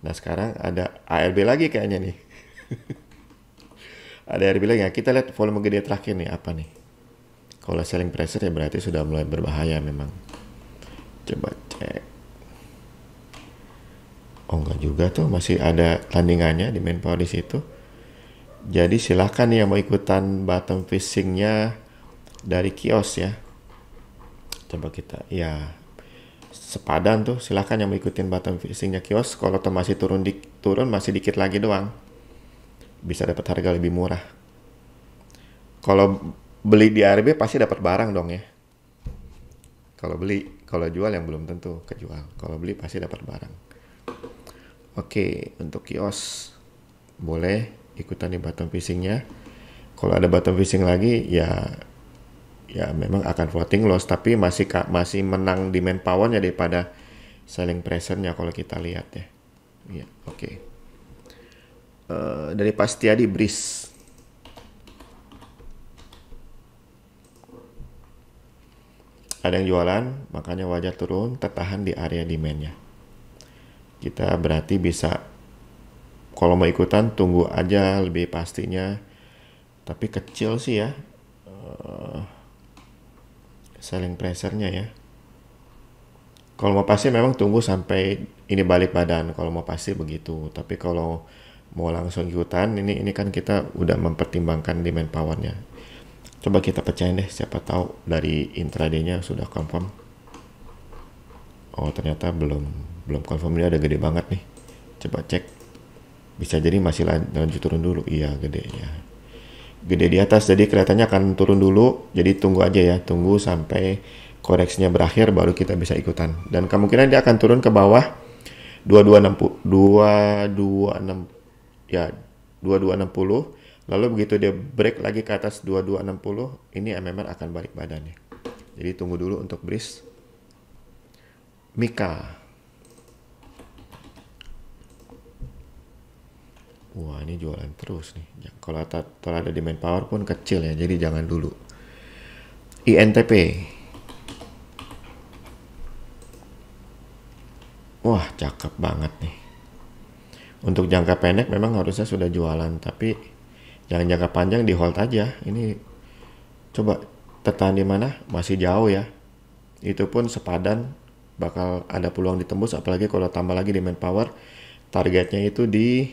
Nah sekarang ada ARB lagi kayaknya nih. Ada ARB lagi. Nah, kita lihat volume gede terakhir nih apa nih. Kalau selling pressure ya berarti sudah mulai berbahaya memang. Coba cek. Oh enggak juga tuh, masih ada tandingannya di main power di situ. Jadi silakan yang mau ikutan bottom fishingnya dari kios ya. Coba kita ya sepadan tuh, silakan yang mau ikutin bottom fishingnya kios. Kalau masih turun masih dikit lagi doang, bisa dapat harga lebih murah. Kalau beli di ARB pasti dapat barang dong ya. Kalau jual yang belum tentu kejual. Kalau beli pasti dapat barang. Oke, untuk kios boleh ikutan di bottom fishingnya. Kalau ada bottom fishing lagi ya memang akan floating loss, tapi masih menang demand powernya daripada selling pressure-nya kalau kita lihat ya. Iya, oke. Dari Pastiadi Breeze. Ada yang jualan, makanya wajar turun, tertahan di area demand-nya. Kita berarti bisa, kalau mau ikutan tunggu aja lebih pastinya, tapi kecil sih ya selling pressure-nya ya. Kalau mau pasti memang tunggu sampai ini balik badan, kalau mau pasti begitu. Tapi kalau mau langsung ikutan, ini kan kita udah mempertimbangkan demand power-nya. Coba kita pecahin deh, siapa tahu dari intraday-nya sudah confirm. Oh ternyata belum confirm, ini ada gede banget nih. Coba cek, bisa jadi masih lanjut turun dulu. Iya gede ya, gede di atas, jadi kelihatannya akan turun dulu. Jadi tunggu aja ya, tunggu sampai koreksinya berakhir baru kita bisa ikutan. Dan kemungkinan dia akan turun ke bawah 2260 ya, 2260. Lalu begitu dia break lagi ke atas 2260, ini MMR akan balik badannya. Jadi tunggu dulu untuk Breeze. Mika. Wah ini jualan terus nih. Kalau ada demand power pun kecil ya, jadi jangan dulu. INTP. Wah cakep banget nih. Untuk jangka pendek memang harusnya sudah jualan, tapi jangan jangka panjang di hold aja. Ini coba tertahan di mana? Masih jauh ya. Itu pun sepadan, bakal ada peluang ditembus, apalagi kalau tambah lagi demand power. Targetnya itu di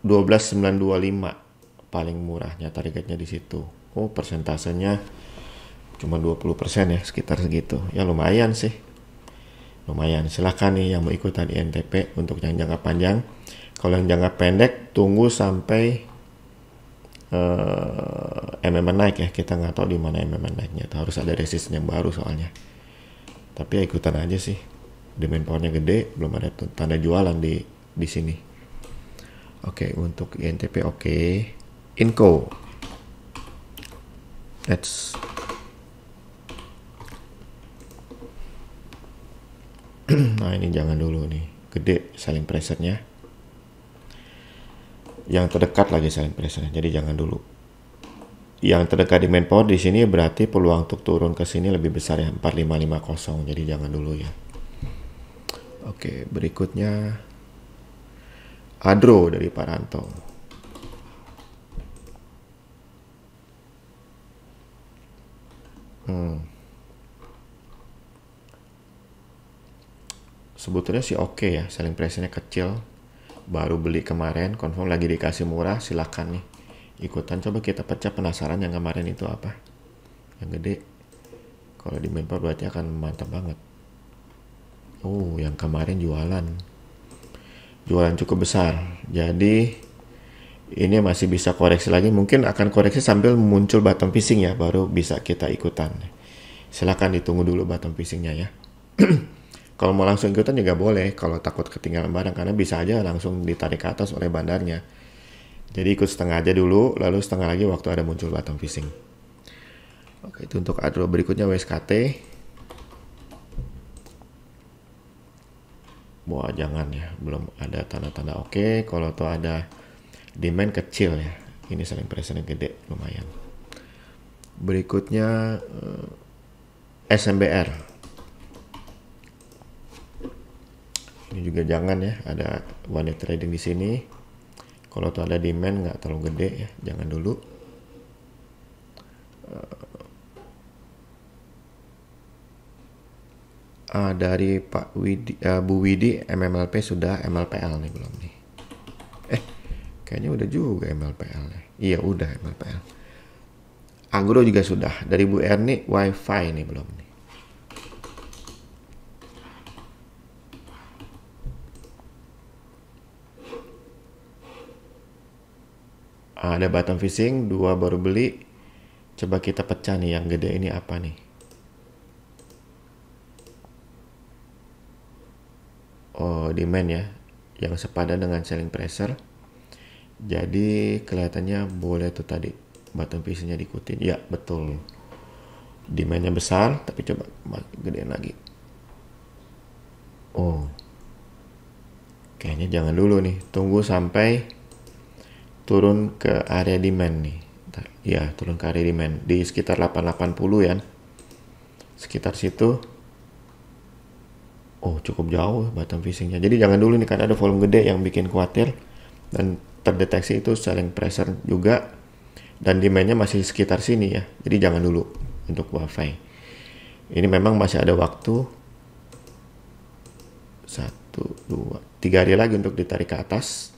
12.925 paling murahnya, targetnya di situ. Oh persentasenya cuma 20% ya, sekitar segitu. Ya lumayan sih. Lumayan. Silahkan nih yang mau ikutan INTP untuk yang jangka panjang. Kalau yang jangka pendek tunggu sampai MMR naik ya. Kita nggak tahu di mana MMR naiknya. Harus ada resistance yang baru soalnya. Tapi ya ikutan aja sih. Demand powernya gede, belum ada tanda jualan di sini. Oke, untuk INTP oke. Inco. Nah ini jangan dulu nih, gede selling pressure-nya. Yang terdekat lagi selling pressure-nya, jadi jangan dulu. Yang terdekat di main power di sini berarti peluang untuk turun ke sini lebih besar ya, 4550, jadi jangan dulu ya. Oke, berikutnya Adro dari Paranto. Sebetulnya sih oke ya, selling price-nya kecil. Baru beli kemarin, confirm lagi dikasih murah, silakan nih ikutan. Coba kita pecah, penasaran yang kemarin itu apa? Yang gede. Kalau di main power berarti akan mantap banget. Oh, yang kemarin jualan cukup besar. Jadi ini masih bisa koreksi lagi. Mungkin akan koreksi sambil muncul bottom fishing ya, baru bisa kita ikutan. Silakan ditunggu dulu bottom fishingnya ya. Kalau mau langsung ikutan juga boleh, kalau takut ketinggalan barang, karena bisa aja langsung ditarik ke atas oleh bandarnya. Jadi ikut setengah aja dulu, lalu setengah lagi waktu ada muncul bottom fishing. Oke, itu untuk adro. Berikutnya WSKT. Wah, jangan ya, belum ada tanda-tanda oke. Kalau tuh ada demand kecil ya, ini selling pressure yang gede lumayan. Berikutnya SMBR. Ini juga jangan ya, ada one day trading di sini. Kalau tuh ada demand nggak terlalu gede ya, jangan dulu. Dari Pak Widi, Bu Widi, MMLP sudah, MLPL nih belum nih. Kayaknya udah juga MLPL nih. Iya udah MLPL. Agro juga sudah. Dari Bu Erni, WiFi nih belum nih. Ada bottom fishing, 2 baru beli. Coba kita pecah nih yang gede ini apa nih? Oh, demand ya, yang sepadan dengan selling pressure. Jadi kelihatannya boleh tuh tadi bottom fishingnya diikutin. Ya betul, demandnya besar, tapi coba gedein lagi. Oh, kayaknya jangan dulu nih, tunggu sampai turun ke area demand nih. Ya, turun ke area demand di sekitar 880 ya, sekitar situ. Oh, cukup jauh bottom fishingnya. Jadi jangan dulu nih, karena ada volume gede yang bikin khawatir. Dan terdeteksi itu selling pressure juga. Dan demandnya masih sekitar sini ya. Jadi jangan dulu untuk WiFi. Ini memang masih ada waktu 1, 2, 3 hari lagi untuk ditarik ke atas.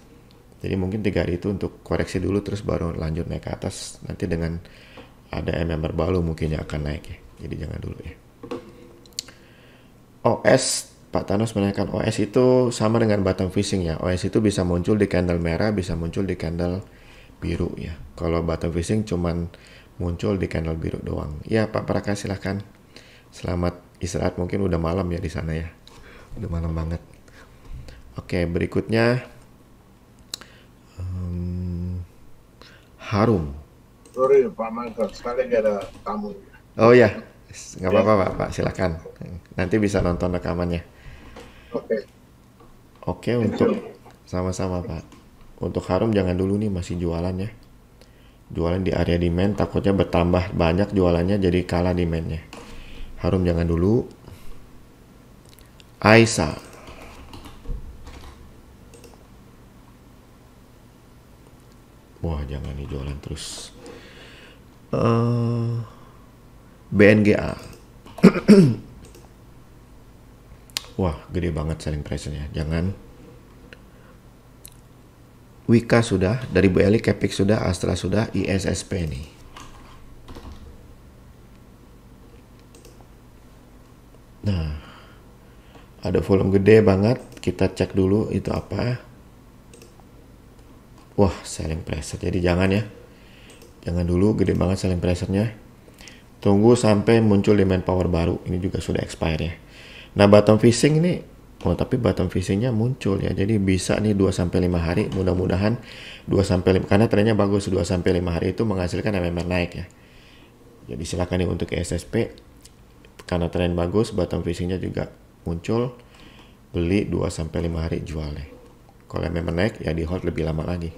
Jadi mungkin 3 hari itu untuk koreksi dulu, terus baru lanjut naik ke atas. Nanti dengan ada MMR baru mungkinnya akan naik ya. Jadi jangan dulu ya. OS, Pak Thanos menanyakan OS itu sama dengan bottom fishing ya. OS itu bisa muncul di candle merah, bisa muncul di candle biru ya. Kalau bottom fishing cuman muncul di candle biru doang. Ya Pak Praka, silahkan. Selamat istirahat, mungkin udah malam ya di sana ya. Udah malam banget. Oke, berikutnya Harum. Sorry Pak Michael, sekali lagi ada tamu. Oh ya, nggak apa-apa Pak, silakan. Nanti bisa nonton rekamannya. Oke, untuk sama-sama Pak. Untuk Harum jangan dulu nih, masih jualan ya. Jualan di area demand, takutnya bertambah banyak jualannya jadi kalah demandnya. Harum jangan dulu. Aisyah. Wah, jangan nih jualan terus. BNGA. Wah, gede banget selling price-nya. Jangan. Wika sudah, dari Bu Eli, Kepik sudah, Astra sudah, ISSP nih. Nah, ada volume gede banget. Kita cek dulu itu apa. Wah, selling pressure. Jadi jangan ya. Jangan dulu, gede banget selling pressure-nya. Tunggu sampai muncul demand power baru. Ini juga sudah expire ya. Nah, bottom fishing ini, tapi bottom fishing-nya muncul ya. Jadi bisa nih 2-5 hari, mudah-mudahan 2-5, karena trennya bagus, 2-5 hari itu menghasilkan MMR naik ya. Jadi silakan nih untuk SSP, karena tren bagus, bottom fishing-nya juga muncul, beli 2-5 hari jual deh. Kalau MMR naik ya di hold lebih lama lagi.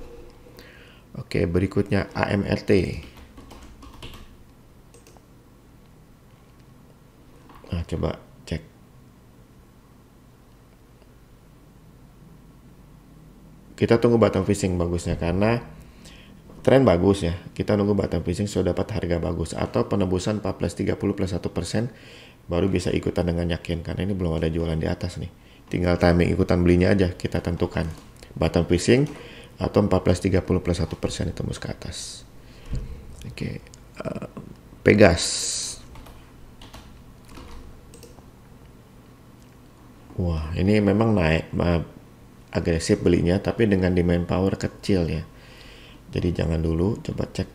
Oke, berikutnya AMRT. Nah, coba cek. Kita tunggu bottom fishing bagusnya, karena tren bagus ya. Kita nunggu bottom fishing sudah dapat harga bagus atau penebusan 14.30 plus 1%, baru bisa ikutan dengan yakin, karena ini belum ada jualan di atas nih. Tinggal timing ikutan belinya aja kita tentukan. Bottom fishing atau 14.30 plus 1% tembus ke atas. Oke. Pegas. Wah, ini memang naik agresif belinya, tapi dengan demand power kecil ya. Jadi jangan dulu, coba cek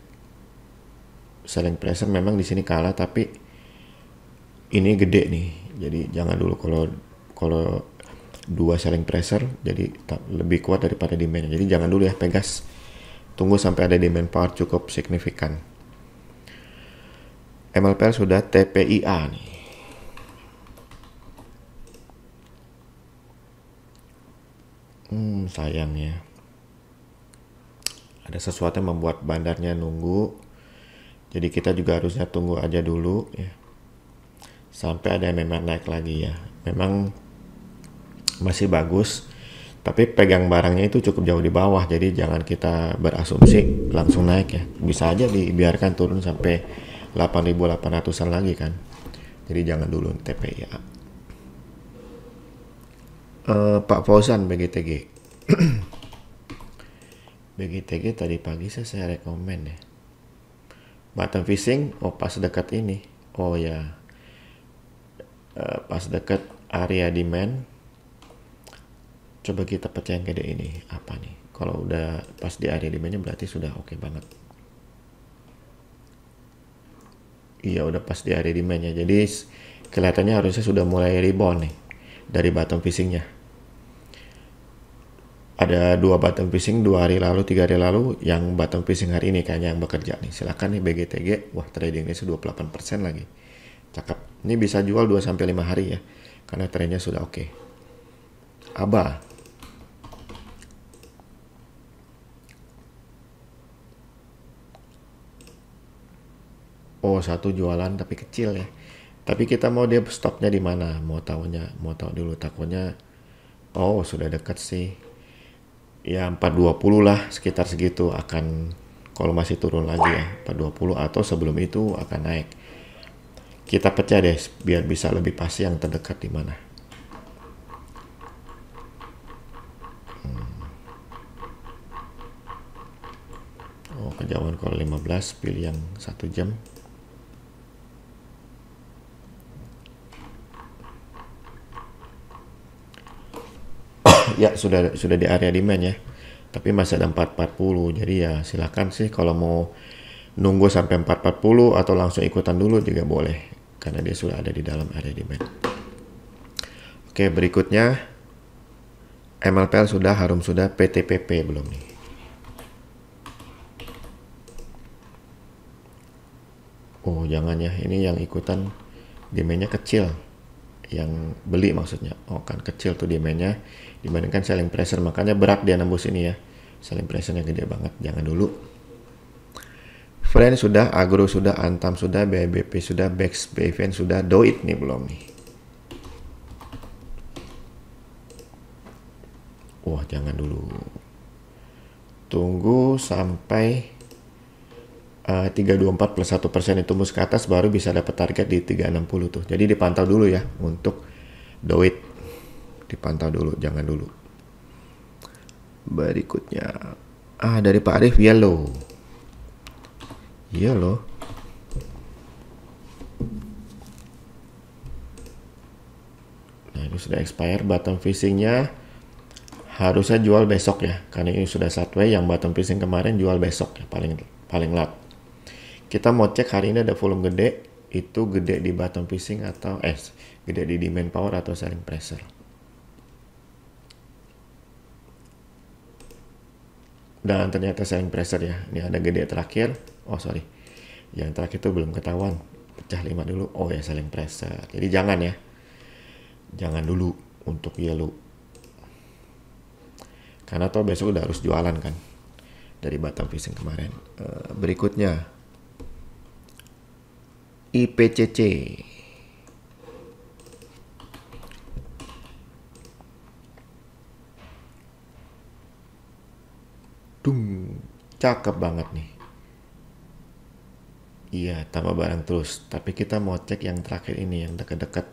selling pressure. Memang di sini kalah, tapi ini gede nih. Jadi jangan dulu kalau dua selling pressure, jadi lebih kuat daripada demand. Jadi jangan dulu ya, Pegas. Tunggu sampai ada demand power cukup signifikan. MLPL sudah TPIA nih. Sayang ya. Ada sesuatu yang membuat bandarnya nunggu. Jadi kita juga harusnya tunggu aja dulu ya. Sampai ada yang memang naik lagi ya. Memang masih bagus. Tapi pegang barangnya itu cukup jauh di bawah. Jadi jangan kita berasumsi langsung naik ya. Bisa aja dibiarkan turun sampai 8.800-an lagi kan. Jadi jangan dulu TPIA. Pak Fauzan BGTG. BGTG tadi pagi saya rekomen ya. Bottom fishing, pas dekat ini. Oh ya. Pas dekat area demand. Coba kita pecah yang gede ini. Apa nih? Kalau udah pas di area demandnya berarti sudah oke banget. Iya udah pas di area demandnya. Jadi kelihatannya harusnya sudah mulai rebound nih. Dari bottom fishingnya. Ada 2 bottom fishing 2 hari lalu, 3 hari lalu. Yang bottom fishing hari ini kayaknya yang bekerja nih. Silakan nih BGTG. Wah, trading ini 28% lagi. Cakep. Ini bisa jual 2-5 hari ya. Karena trennya sudah oke. ABA. Oh, satu jualan tapi kecil ya. Tapi kita mau dia stopnya di mana? Mau tahu dulu takutnya. Oh, sudah dekat sih. Ya 420 lah, sekitar segitu akan, kalau masih turun lagi ya 420 atau sebelum itu akan naik. Kita pecah deh biar bisa lebih pasti yang terdekat di mana. Oh, kejauhan kalau 15, pilih yang 1 jam. Ya sudah di area demand ya. Tapi masih ada 440. Jadi ya silakan sih kalau mau nunggu sampai 440 atau langsung ikutan dulu juga boleh. Karena dia sudah ada di dalam area demand. Oke, berikutnya MLPL sudah, Harum sudah, PTPP belum nih. Oh jangan ya, ini yang ikutan demandnya kecil. Yang beli maksudnya. Oh kan kecil tuh demandnya dibandingkan selling pressure, makanya berat dia nembus ini ya. Selling pressure-nya gede banget, jangan dulu. Friend sudah, Agro sudah, Antam sudah, BBP sudah, Bex, BVN sudah, Doit nih belum nih. Wah jangan dulu. Tunggu sampai 324 plus 1% itu tembus ke atas baru bisa dapat target di 360 tuh. Jadi dipantau dulu ya untuk Doit. Dipantau dulu, jangan dulu. Berikutnya dari Pak Arif, yellow. Nah ini sudah expire. Bottom fishingnya harusnya jual besok ya, karena ini sudah sideways. Yang bottom fishing kemarin jual besok ya, paling lat. Kita mau cek hari ini ada volume gede, itu gede di bottom fishing atau gede di demand power atau selling pressure. Dan ternyata selling pressure ya. Ini ada gede terakhir. Oh sorry, yang terakhir itu belum ketahuan. Pecah 5 dulu. Oh ya selling pressure. Jadi jangan ya, jangan dulu untuk yellow. Karena toh besok udah harus jualan kan dari bottom fishing kemarin. Berikutnya IPCC. Cakep banget nih. Iya, tambah barang terus. Tapi kita mau cek yang terakhir ini, yang dekat-dekat.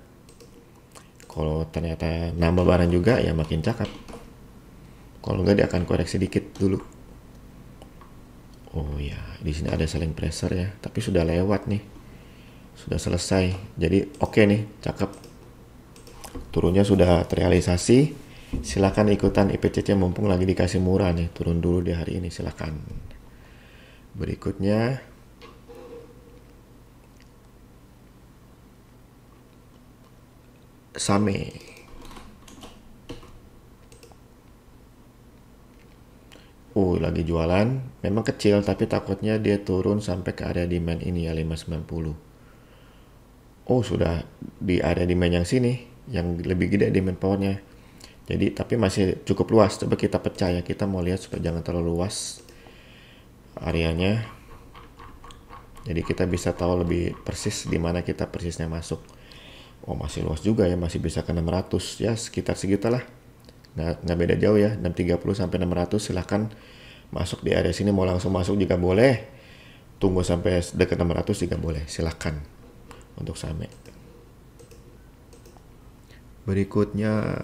Kalau ternyata nambah barang juga, ya makin cakep. Kalau enggak dia akan koreksi dikit dulu. Oh ya, di sini ada selling pressure ya. Tapi sudah lewat nih. Sudah selesai. Jadi oke nih, cakep. turunnya sudah terrealisasi. Silakan ikutan IPCC mumpung lagi dikasih murah nih, turun dulu di hari ini, silakan. Berikutnya Same. Lagi jualan, memang kecil tapi takutnya dia turun sampai ke area demand ini ya 590. Sudah di area demand yang sini, yang lebih gede demand powernya. Jadi tapi masih cukup luas. Coba kita pecah ya, kita mau lihat supaya jangan terlalu luas areanya. Jadi kita bisa tahu lebih persis di mana kita persisnya masuk. Masih luas juga ya, masih bisa ke 600 ya, sekitar segitulah. Nggak beda jauh ya, 630 sampai 600. Silahkan masuk di area sini, mau langsung masuk juga boleh, tunggu sampai dekat 600 juga boleh, silahkan untuk Same. Berikutnya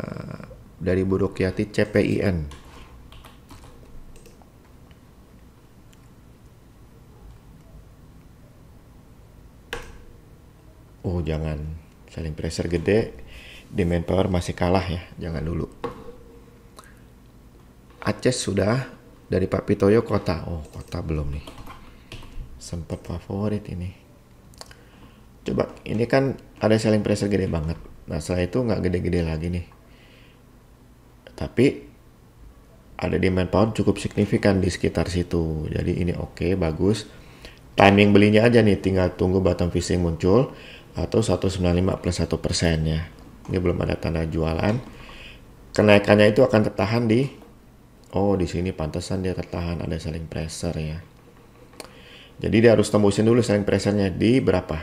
dari Bu Rukyati, CPIN. Jangan, selling pressure gede, demand power masih kalah ya, jangan dulu. Aceh sudah, dari Pak Pitoyo Kota. Kota belum nih. Sempat favorit ini. Coba, ini kan ada selling pressure gede banget. Nah setelah itu nggak gede-gede lagi nih. Tapi ada demand power cukup signifikan di sekitar situ. Jadi ini oke, bagus. Timing belinya aja nih, tinggal tunggu bottom fishing muncul atau 195 plus 1% ya. Ini belum ada tanda jualan. Kenaikannya itu akan tertahan di di sini, pantesan dia tertahan, ada selling pressure ya. Jadi dia harus tembusin dulu selling pressure-nya di berapa?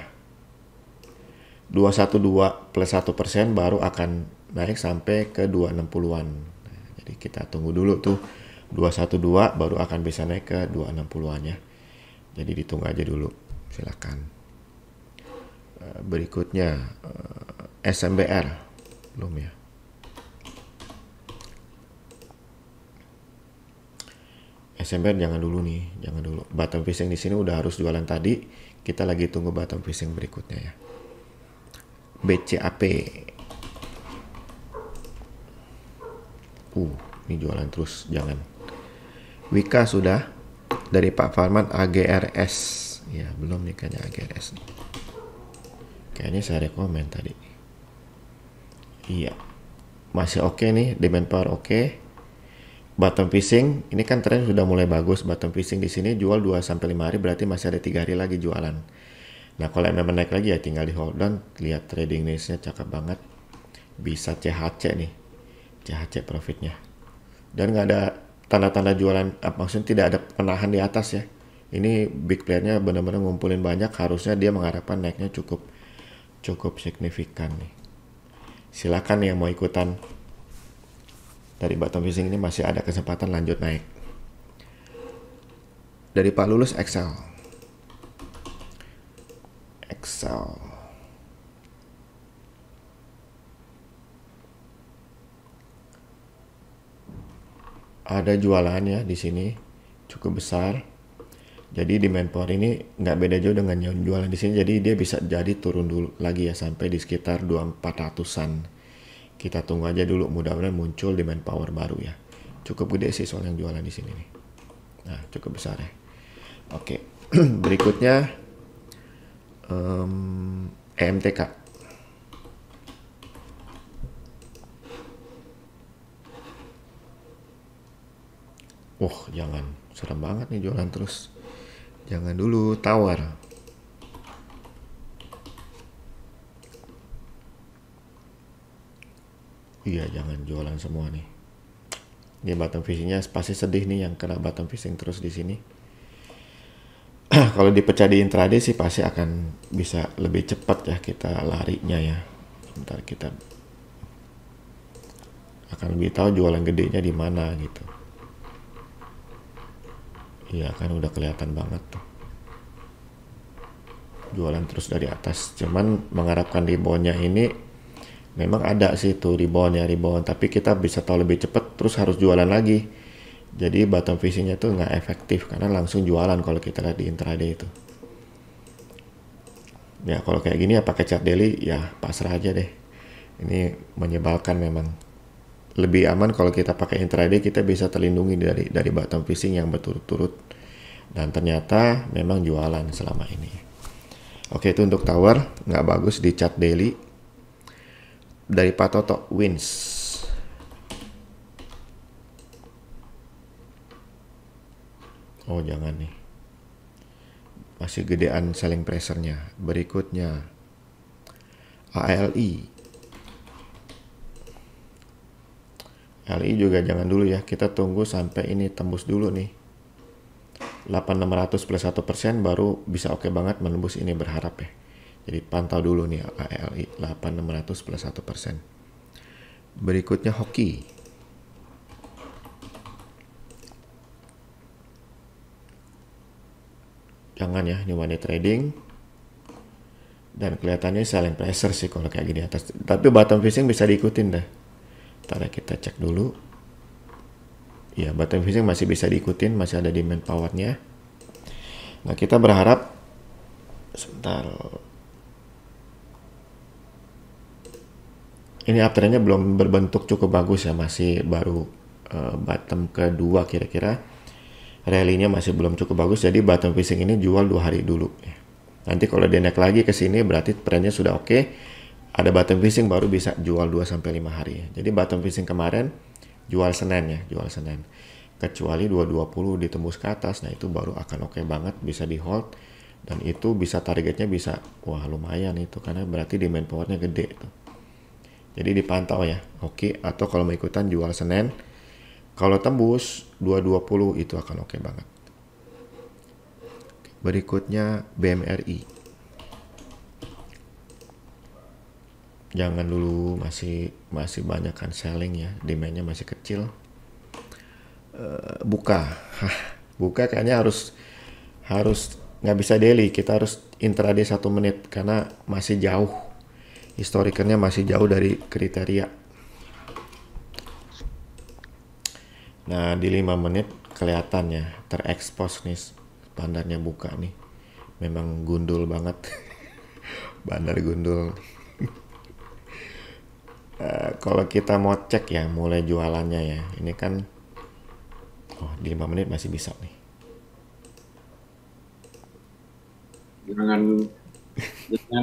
212 plus 1% baru akan naik sampai ke 260-an. Nah, jadi kita tunggu dulu tuh 212 baru akan bisa naik ke 260-an ya. Jadi ditunggu aja dulu, silakan. Berikutnya SMBR belum ya. SMBR jangan dulu nih, jangan dulu. Bottom fishing di sini udah harus jualan tadi. Kita lagi tunggu bottom fishing berikutnya ya. BCAP. Ini jualan terus, jangan. Wika sudah, dari Pak Farman AGRS. Ya, belum nih kayaknya AGRS. Kayaknya saya rekomen tadi. Iya. Masih oke nih, demand power oke. Bottom fishing, ini kan tren sudah mulai bagus. Bottom fishing di sini jual 2-5 hari, berarti masih ada 3 hari lagi jualan. Nah kalau memang naik lagi ya tinggal di hold on. Lihat trading range-nya cakep banget. Bisa CHC nih, CHC profitnya. Dan nggak ada tanda-tanda jualan, maksudnya tidak ada penahan di atas ya. Ini big player-nya benar-benar ngumpulin banyak, harusnya dia mengharapkan naiknya cukup signifikan nih. Silakan yang mau ikutan. Dari bottom fishing ini masih ada kesempatan lanjut naik. Dari Pak Lulus Excel. Ada jualan ya di sini cukup besar. Jadi demand power ini nggak beda jauh dengan yang jualan di sini. Jadi dia bisa jadi turun dulu lagi ya sampai di sekitar 2400-an. Kita tunggu aja dulu, mudah-mudahan muncul demand power baru ya. Cukup gede sih soal yang jualan di sini nih. Nah, cukup besar ya. Oke, berikutnya EMTK. Jangan, serem banget nih jualan terus. Jangan dulu, tawar. Iya, jangan jualan semua nih. Ini bottom fishing-nya pasti sedih nih yang kena bottom fishing terus di sini. Kalau dipecah di intraday sih pasti akan bisa lebih cepat ya kita larinya ya. Bentar, kita akan lebih tahu jualan gedenya di mana gitu. Iya kan udah kelihatan banget tuh. Jualan terus dari atas. Cuman mengharapkan rebound-nya ini memang ada sih tuh rebound, tapi kita bisa tahu lebih cepat terus harus jualan lagi. Jadi bottom fishing-nya tuh nggak efektif karena langsung jualan kalau kita lihat di intraday itu. Ya kalau kayak gini ya pakai chart daily ya pasrah aja deh. Ini menyebalkan memang. Lebih aman kalau kita pakai intraday, kita bisa terlindungi dari bottom fishing yang berturut-turut. Dan ternyata memang jualan selama ini. Oke, itu untuk tower, nggak bagus di chart daily. Dari Pak Toto, wins. Oh, jangan nih. Masih gedean selling pressure-nya. Berikutnya, ALI. ALI juga jangan dulu ya. Kita tunggu sampai ini tembus dulu nih. 8600 plus 1% baru bisa oke banget menembus ini, berharap ya. Jadi pantau dulu nih ALI 8600 plus 1%. Berikutnya hoki. Jangan ya, ini one day trading. Dan kelihatannya selling pressure sih kalau kayak gini atas. Tapi bottom fishing bisa diikutin dah. Ntar kita cek dulu. Ya, bottom fishing masih bisa diikutin, masih ada demand powernya. Nah, kita berharap sebentar. Ini uptrendnya belum berbentuk cukup bagus ya, masih baru bottom kedua kira-kira. Rally-nya masih belum cukup bagus, jadi bottom fishing ini jual 2 hari dulu. Nanti kalau dia naik lagi ke sini berarti trendnya sudah oke. Ada bottom fishing baru bisa jual 2-5 hari. Jadi bottom fishing kemarin jual Senin ya, jual Senin. Kecuali 220 ditembus ke atas, nah itu baru akan oke banget, bisa di hold. Dan itu bisa targetnya bisa, wah lumayan itu, karena berarti demand powernya gede itu. Jadi dipantau ya, oke. Atau kalau mau ikutan jual Senin, kalau tembus 220 itu akan oke banget. Berikutnya BMRI. Jangan dulu, masih banyak kan selling ya, demandnya masih kecil. Buka kayaknya harus nggak bisa daily, kita harus intraday 1 menit karena masih jauh, historicalnya masih jauh dari kriteria. Nah, di 5 menit kelihatan ya, terekspos nih bandarnya buka nih. Memang gundul banget. Bandar gundul. Kalau kita mau cek ya, mulai jualannya ya. Ini kan, di 5 menit masih bisa nih. Jangan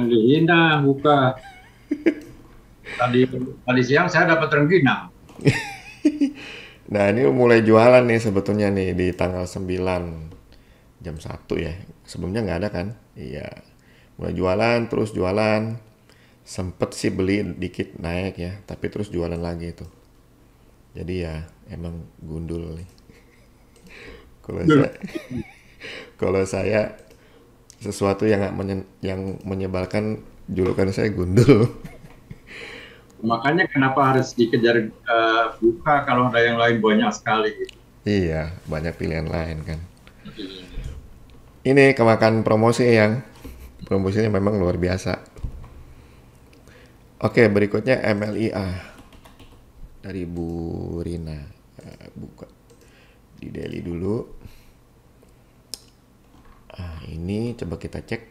dihina buka. Tadi siang saya dapat rengginang. Nah, ini mulai jualan nih sebetulnya nih di tanggal 9 jam 1 ya. Sebelumnya nggak ada kan? Iya. Mulai jualan, terus jualan. Sempet sih beli dikit naik ya, tapi terus jualan lagi itu. Jadi ya emang gundul nih. Kalau saya sesuatu yang menyebalkan, julukan saya gundul. Makanya kenapa harus dikejar buka kalau ada yang lain banyak sekali. Iya, banyak pilihan lain kan. Ini kemakan promosi yang promosinya memang luar biasa. Oke, berikutnya MLIA dari Bu Rina. Buka di daily dulu. Ini coba kita cek.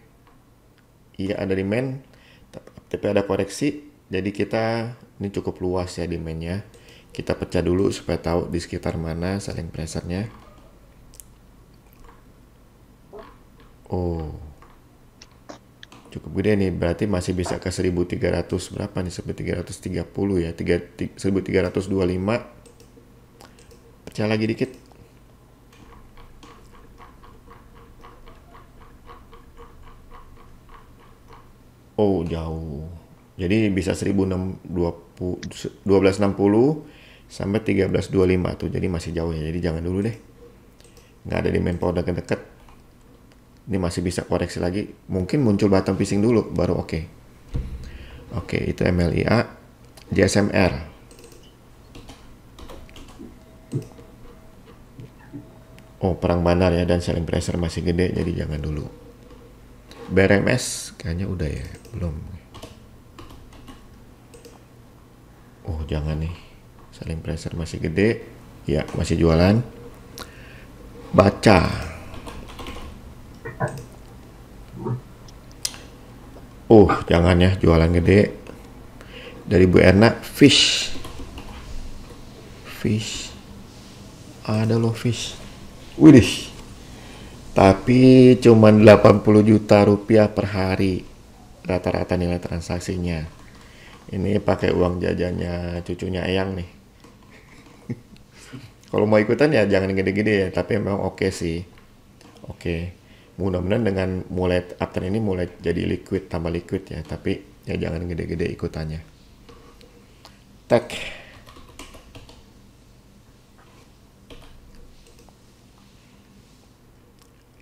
Iya, ada demand, tapi ada koreksi. Jadi kita, ini cukup luas ya demandnya. Kita pecah dulu supaya tahu di sekitar mana selling pressure-nya. Oh, cukup gede nih, berarti masih bisa ke 1300 berapa nih, 1330 ya, 1325. Pecah lagi dikit. Oh, jauh. Jadi bisa 1260 sampai 1325 tuh. Jadi masih jauh ya. Jadi jangan dulu deh. Nggak ada demand power deket-deket. Ini masih bisa koreksi lagi. Mungkin muncul bottom fishing dulu baru oke. Oke, itu MLIA. JSMR. Oh, perang bandar ya, dan selling pressure masih gede, jadi jangan dulu. BRMS kayaknya udah ya, belum. Oh, jangan nih. Selling pressure masih gede. Ya, masih jualan. Baca. Oh, jangan ya, jualan gede. Dari Bu Erna, fish. Fish. Ada loh fish. Widih. Tapi cuman 80 juta rupiah per hari rata-rata nilai transaksinya. Ini pakai uang jajannya cucunya Eyang nih. Kalau mau ikutan ya jangan gede-gede ya, tapi memang oke sih. Oke. Mudah-mudahan dengan mulai after ini mulai jadi liquid, tambah liquid ya, tapi ya jangan gede-gede ikutannya. Tag.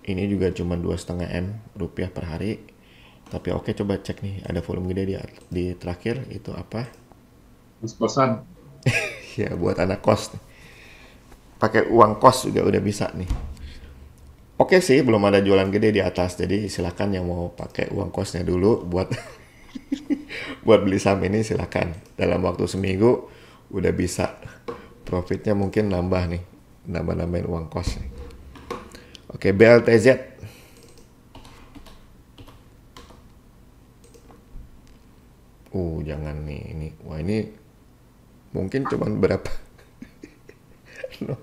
Ini juga cuma 2,5 M rupiah per hari. Tapi oke, coba cek nih, ada volume gede di terakhir, itu apa? Kos-kosan. Ya, buat anak kos. Pakai uang kos juga udah bisa nih. Oke sih, belum ada jualan gede di atas, jadi silakan yang mau pakai uang kosnya dulu buat buat beli saham ini silakan. Dalam waktu seminggu udah bisa. Profitnya mungkin nambah nih, nambah-nambahin uang kos nih. Oke, BLTZ. Jangan nih ini. Wah, ini mungkin cuman berapa? No.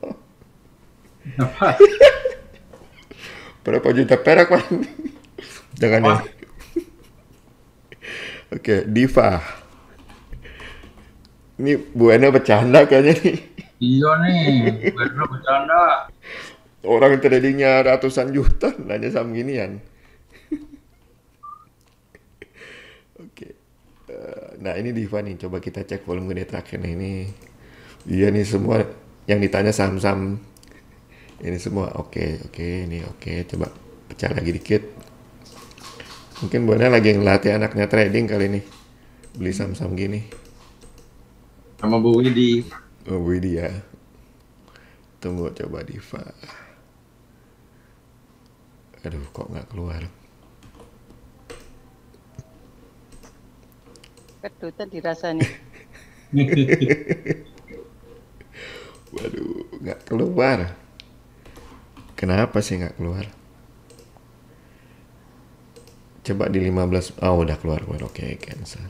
Berapa juta perak, Pak? Jangan ya. Oke, Diva. Ini Bu Ena bercanda kayaknya nih. Iya nih, bener bercanda. Orang tradingnya ratusan juta, nanya sama ginian. Oke. Nah ini Diva nih, coba kita cek volume gede terakhir nih. Ini iya nih semua yang ditanya saham-saham. Ini semua oke, ini oke. Coba pecah lagi dikit. Mungkin Bu Ena lagi ngelatih anaknya trading kali ini. Beli saham-saham gini. Sama Bu Widi. Oh, Bu Widi ya. Tunggu coba Diva. Aduh, kok nggak keluar? Kedutan dirasanya. Waduh, nggak keluar. Kenapa sih nggak keluar? Coba di 15. Oh, udah keluar. Oke, cancel.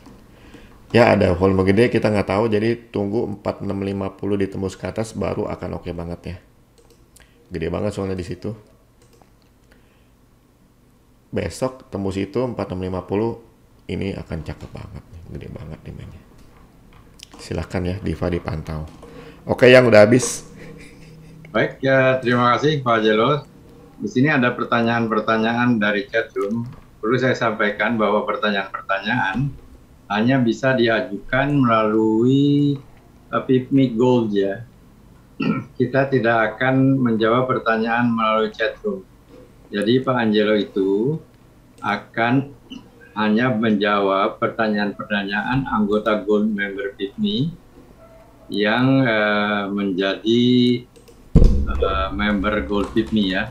Ya, ada volume gede kita nggak tahu. Jadi tunggu 4650 ditembus ke atas baru akan oke banget ya. Gede banget soalnya di situ. Besok tembus itu 4650 ini akan cakep banget, gede banget demandnya. Silahkan ya Diva dipantau. Oke, yang udah habis. Baik ya, terima kasih Pak Jelos. Di sini ada pertanyaan-pertanyaan dari chatroom. Perlu saya sampaikan bahwa pertanyaan-pertanyaan hanya bisa diajukan melalui PIPMI Gold ya. Kita tidak akan menjawab pertanyaan melalui chatroom. Jadi Pak Angelo itu akan hanya menjawab pertanyaan-pertanyaan anggota Gold Member PIPMI yang menjadi member Gold PIPMI ya.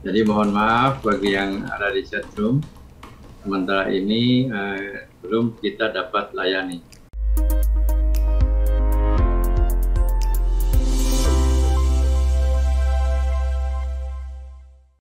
Jadi mohon maaf bagi yang ada di chatroom, sementara ini belum kita dapat layani.